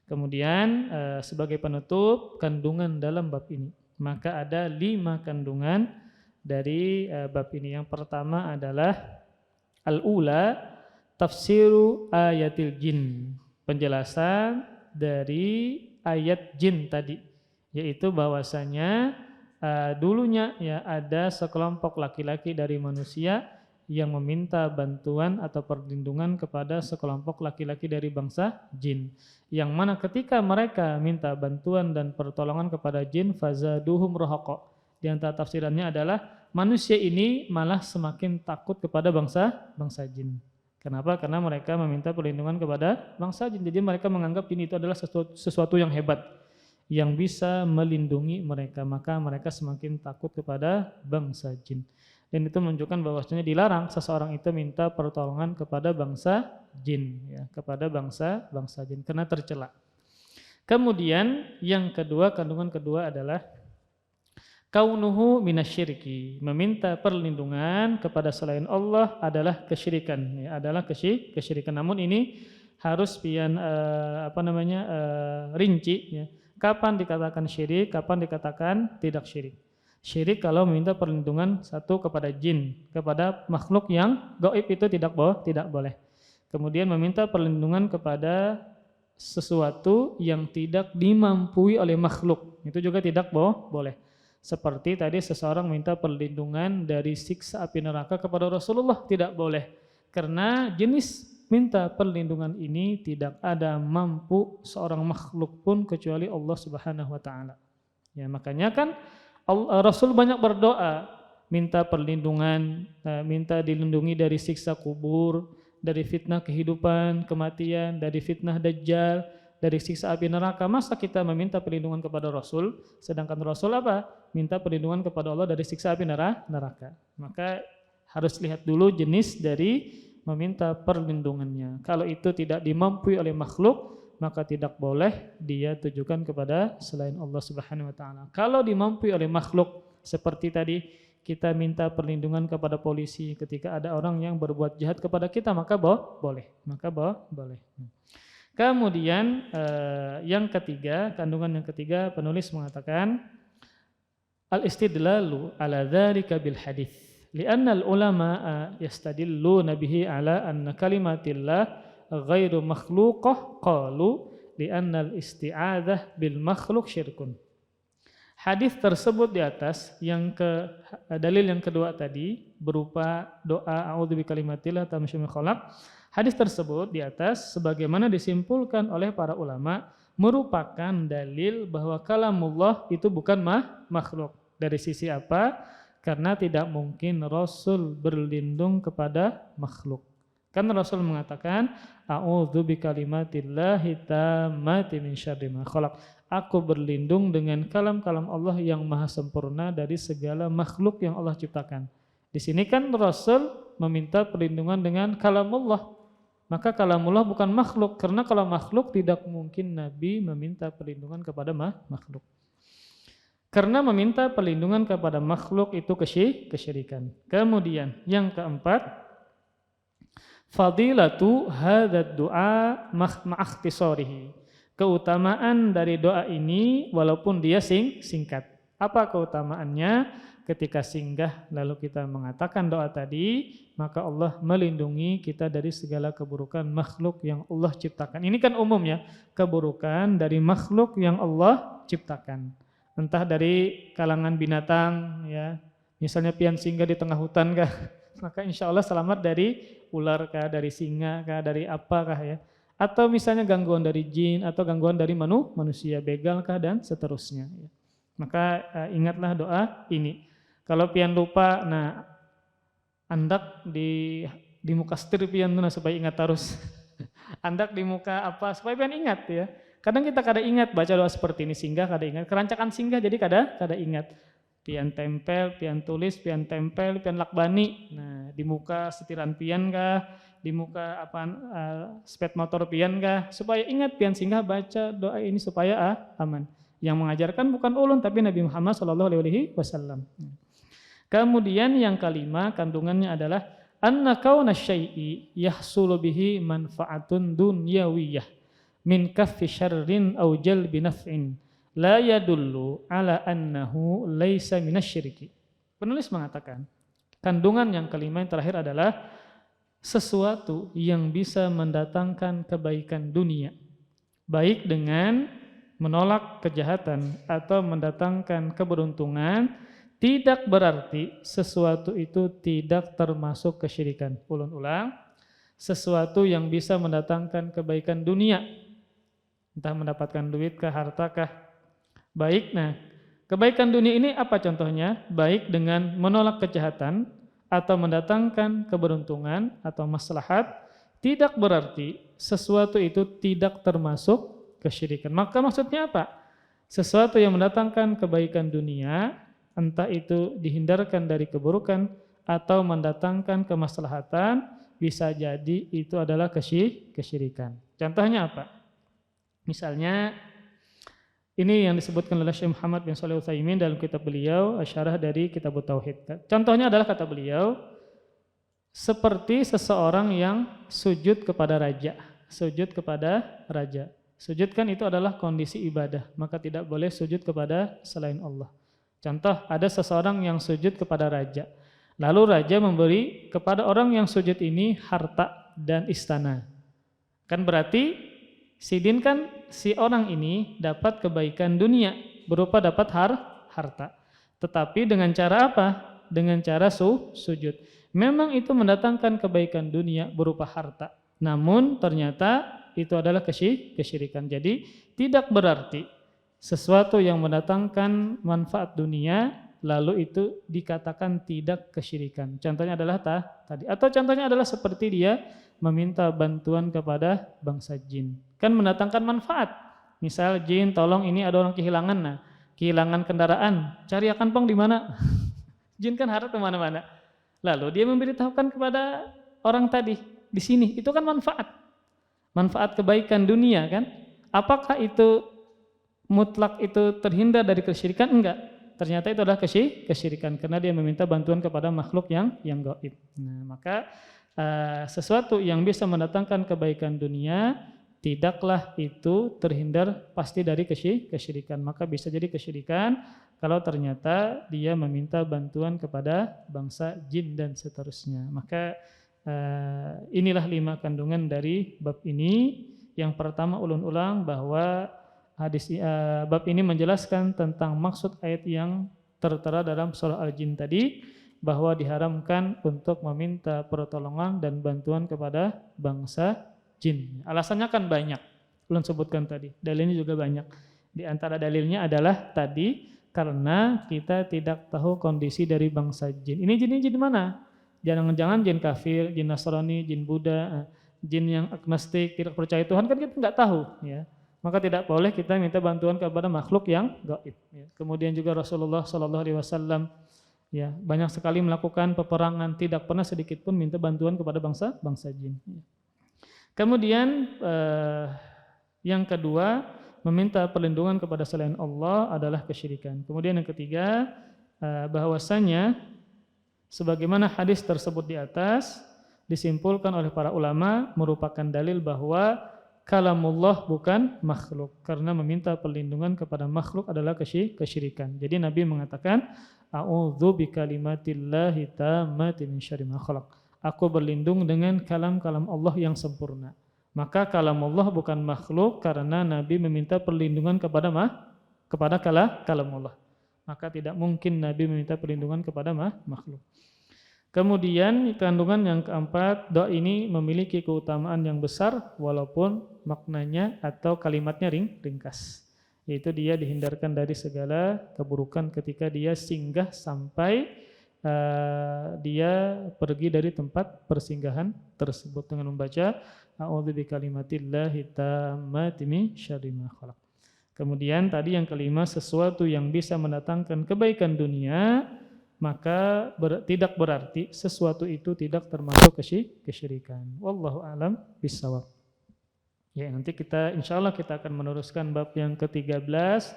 Kemudian sebagai penutup kandungan dalam bab ini, maka ada 5 kandungan dari bab ini. Yang pertama adalah al-ula tafsiru ayatil jin, penjelasan dari ayat jin tadi, yaitu bahwasanya dulunya ya ada sekelompok laki-laki dari manusia yang meminta bantuan atau perlindungan kepada sekelompok laki-laki dari bangsa jin, yang mana ketika mereka minta bantuan dan pertolongan kepada jin, fazaduhum rahaqa. Di antara tafsirannya adalah manusia ini malah semakin takut kepada bangsa jin. Kenapa? Karena mereka meminta perlindungan kepada bangsa jin. Jadi mereka menganggap jin itu adalah sesuatu yang hebat, yang bisa melindungi mereka, maka mereka semakin takut kepada bangsa jin. Dan itu menunjukkan bahwasanya dilarang seseorang itu minta pertolongan kepada bangsa jin, ya, kepada bangsa jin, karena tercela. Kemudian yang kedua, kandungan kedua adalah kaunuhu minasyirki, meminta perlindungan kepada selain Allah adalah kesyirikan, ya, adalah kesyirikan. Namun ini harus rinci, ya. Kapan dikatakan syirik, kapan dikatakan tidak syirik. Syirik kalau meminta perlindungan satu kepada jin, kepada makhluk yang gaib itu tidak boleh. Kemudian meminta perlindungan kepada sesuatu yang tidak dimampui oleh makhluk, itu juga tidak boleh. Seperti tadi seseorang minta perlindungan dari siksa api neraka kepada Rasulullah, tidak boleh. Karena jenis minta perlindungan ini tidak ada mampu seorang makhluk pun kecuali Allah Subhanahu wa taala. Ya, makanya kan Rasul banyak berdoa, minta perlindungan, minta dilindungi dari siksa kubur, dari fitnah kehidupan, kematian, dari fitnah dajjal, dari siksa api neraka. Masa kita meminta perlindungan kepada Rasul, sedangkan Rasul apa? Minta perlindungan kepada Allah dari siksa api neraka. Maka harus lihat dulu jenis dari meminta perlindungannya. Kalau itu tidak dimampui oleh makhluk, maka tidak boleh dia tujukan kepada selain Allah Subhanahu wa taala. Kalau dimampui oleh makhluk, seperti tadi kita minta perlindungan kepada polisi ketika ada orang yang berbuat jahat kepada kita, maka boleh. Kemudian yang ketiga, kandungan yang ketiga, penulis mengatakan al-istidlalu ala dzalika bil hadits. Li'anna al-ulama yastadilluna bihi ala anna kalimatillah ghairu makhluqah qalu li'anna al-isti'adzah bil makhluk syirkun. Hadis tersebut di atas dalil yang kedua tadi berupa doa a'udzu bikalimatillah tammati min khalaq. Hadis tersebut di atas sebagaimana disimpulkan oleh para ulama merupakan dalil bahwa kalamullah itu bukan makhluk. Dari sisi apa? Karena tidak mungkin Rasul berlindung kepada makhluk. Kan Rasul mengatakan a'udzu bikalimatillahi tammati min syarri ma khalaq. Aku berlindung dengan kalam-kalam Allah yang maha sempurna dari segala makhluk yang Allah ciptakan. Di sini kan Rasul meminta perlindungan dengan kalamullah. Maka kalamullah bukan makhluk, karena kalau makhluk tidak mungkin Nabi meminta perlindungan kepada makhluk. Karena meminta perlindungan kepada makhluk itu kesyirikan. Kemudian yang keempat, fadilatu hadzal du'a ma'akhtisarihi. Keutamaan dari doa ini walaupun dia singkat. Apa keutamaannya? Ketika singgah lalu kita mengatakan doa tadi, maka Allah melindungi kita dari segala keburukan makhluk yang Allah ciptakan. Ini kan umum ya, keburukan dari makhluk yang Allah ciptakan. Entah dari kalangan binatang ya, misalnya pian singgah di tengah hutan kah, maka insya Allah selamat dari ular kah, dari singa kah, dari apakah ya. Atau misalnya gangguan dari jin atau gangguan dari manusia, begal kah dan seterusnya ya. Maka ingatlah doa ini. Kalau pian lupa, nah andak di muka setir pian tuh, nah, supaya ingat terus. Andak di muka apa supaya pian ingat ya. Kadang kita kada ingat baca doa seperti ini, singgah kada ingat, kerancakan singgah jadi kada ingat. Pian tempel, pian tulis, pian tempel, pian lakbani. Nah, di muka setiran pian kah, di muka spek motor pian kah, supaya ingat pian singgah baca doa ini supaya aman. Yang mengajarkan bukan ulun tapi Nabi Muhammad SAW. Kemudian yang kelima kandungannya adalah anna kauna syai'i yahsulu bihi manfaatun dunyawiyah min kaffi syarrin aw jalbi naf'in la yadullu ala annahu laisa minasyirki. Penulis mengatakan, kandungan yang kelima yang terakhir adalah sesuatu yang bisa mendatangkan kebaikan dunia, baik dengan menolak kejahatan atau mendatangkan keberuntungan, tidak berarti sesuatu itu tidak termasuk kesyirikan. Ulang-ulang, sesuatu yang bisa mendatangkan kebaikan dunia, entah mendapatkan duit kah, harta kah, baik. Nah, kebaikan dunia ini apa contohnya? Baik dengan menolak kejahatan atau mendatangkan keberuntungan atau maslahat, tidak berarti sesuatu itu tidak termasuk kesyirikan. Maka maksudnya apa? Sesuatu yang mendatangkan kebaikan dunia, entah itu dihindarkan dari keburukan atau mendatangkan kemaslahatan, bisa jadi itu adalah kesyirikan. Contohnya apa? Misalnya ini yang disebutkan oleh Syekh Muhammad bin Shalih Al-Utsaimin dalam kitab beliau Syarah dari Kitab Tauhid. Contohnya adalah kata beliau, seperti seseorang yang sujud kepada raja. Sujud kepada raja. Sujud kan itu adalah kondisi ibadah, maka tidak boleh sujud kepada selain Allah. Contoh, ada seseorang yang sujud kepada raja. Lalu raja memberi kepada orang yang sujud ini harta dan istana. Kan berarti si orang ini dapat kebaikan dunia berupa dapat harta. Tetapi dengan cara apa? Dengan cara sujud. Memang itu mendatangkan kebaikan dunia berupa harta. Namun ternyata itu adalah kesyirikan. Jadi tidak berarti sesuatu yang mendatangkan manfaat dunia lalu itu dikatakan tidak kesyirikan. Contohnya adalah tadi. Atau contohnya adalah seperti dia meminta bantuan kepada bangsa jin. Kan mendatangkan manfaat. Misal jin, tolong ini ada orang kehilangan. Nah, kehilangan kendaraan. Cari akan pong di mana? Jin kan harap kemana-mana. Lalu dia memberitahukan kepada orang tadi di sini. Itu kan manfaat. Manfaat kebaikan dunia kan. Apakah itu mutlak itu terhindar dari kesyirikan? Enggak. Ternyata itu adalah kesyirikan karena dia meminta bantuan kepada makhluk yang gaib. Nah, maka sesuatu yang bisa mendatangkan kebaikan dunia tidaklah itu terhindar pasti dari kesyirikan. Maka bisa jadi kesyirikan kalau ternyata dia meminta bantuan kepada bangsa jin dan seterusnya. Maka inilah 5 kandungan dari bab ini. Yang pertama ulun-ulang bahwa bab ini menjelaskan tentang maksud ayat yang tertera dalam surah Al-Jin tadi, bahwa diharamkan untuk meminta pertolongan dan bantuan kepada bangsa jin. Alasannya kan banyak, ulun sebutkan tadi. Dalilnya juga banyak. Di antara dalilnya adalah tadi karena kita tidak tahu kondisi dari bangsa jin. Ini jin mana? Jangan-jangan jin kafir, jin Nasrani, jin Buddha, jin yang agnostik, tidak percaya Tuhan, kan kita nggak tahu ya. Maka tidak boleh kita minta bantuan kepada makhluk yang gaib. Ya. Kemudian juga Rasulullah SAW ya, banyak sekali melakukan peperangan, tidak pernah sedikit pun minta bantuan kepada bangsa jin. Ya. Kemudian yang kedua, meminta perlindungan kepada selain Allah adalah kesyirikan. Kemudian yang ketiga, bahwasanya sebagaimana hadis tersebut di atas disimpulkan oleh para ulama merupakan dalil bahwa kalamullah bukan makhluk, karena meminta perlindungan kepada makhluk adalah kesyirikan. Jadi Nabi mengatakan, a'udzu bikalimatillahi tammati min syarri ma khalaq. Aku berlindung dengan kalam-kalam Allah yang sempurna. Maka kalamullah bukan makhluk karena Nabi meminta perlindungan kepada kalam Allah. Maka tidak mungkin Nabi meminta perlindungan kepada makhluk. Kemudian kandungan yang keempat, doa ini memiliki keutamaan yang besar walaupun maknanya atau kalimatnya ringkas. Yaitu dia dihindarkan dari segala keburukan ketika dia singgah sampai dia pergi dari tempat persinggahan tersebut dengan membaca a'udzu bikalimatillahi tammati min syarri ma khalaq. Kemudian tadi yang kelima, sesuatu yang bisa mendatangkan kebaikan dunia, maka tidak berarti sesuatu itu tidak termasuk kesyirikan. Wallahu a'lam bishawab. Ya, nanti insyaallah kita akan meneruskan bab yang ke-13.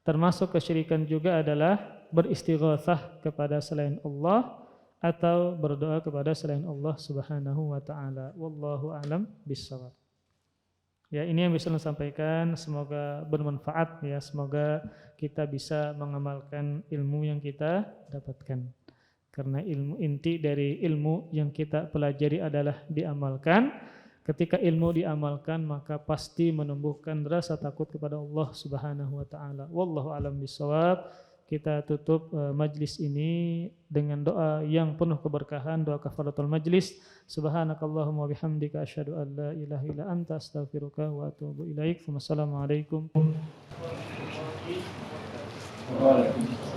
Termasuk kesyirikan juga adalah beristighatsah kepada selain Allah atau berdoa kepada selain Allah Subhanahu wa taala. Wallahu a'lam bishawab. Ya, ini yang bisa saya sampaikan, semoga bermanfaat ya, semoga kita bisa mengamalkan ilmu yang kita dapatkan. Karena inti dari ilmu yang kita pelajari adalah diamalkan. Ketika ilmu diamalkan maka pasti menumbuhkan rasa takut kepada Allah Subhanahu wa taala. Wallahu a'lam bishawab. Kita tutup majlis ini dengan doa yang penuh keberkahan, doa kafaratul majlis. Subhanakallahumma bihamdika asyhadu an la ilaha illa anta astaghfiruka wa atubu ilaik. Wassalamualaikum warahmatullahi wabarakatuh.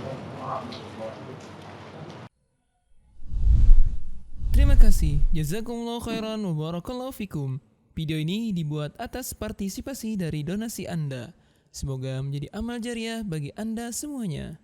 Terima kasih. Jazakumullah khairan wa barakallahu fikum. Video ini dibuat atas partisipasi dari donasi Anda. Semoga menjadi amal jariah bagi Anda semuanya.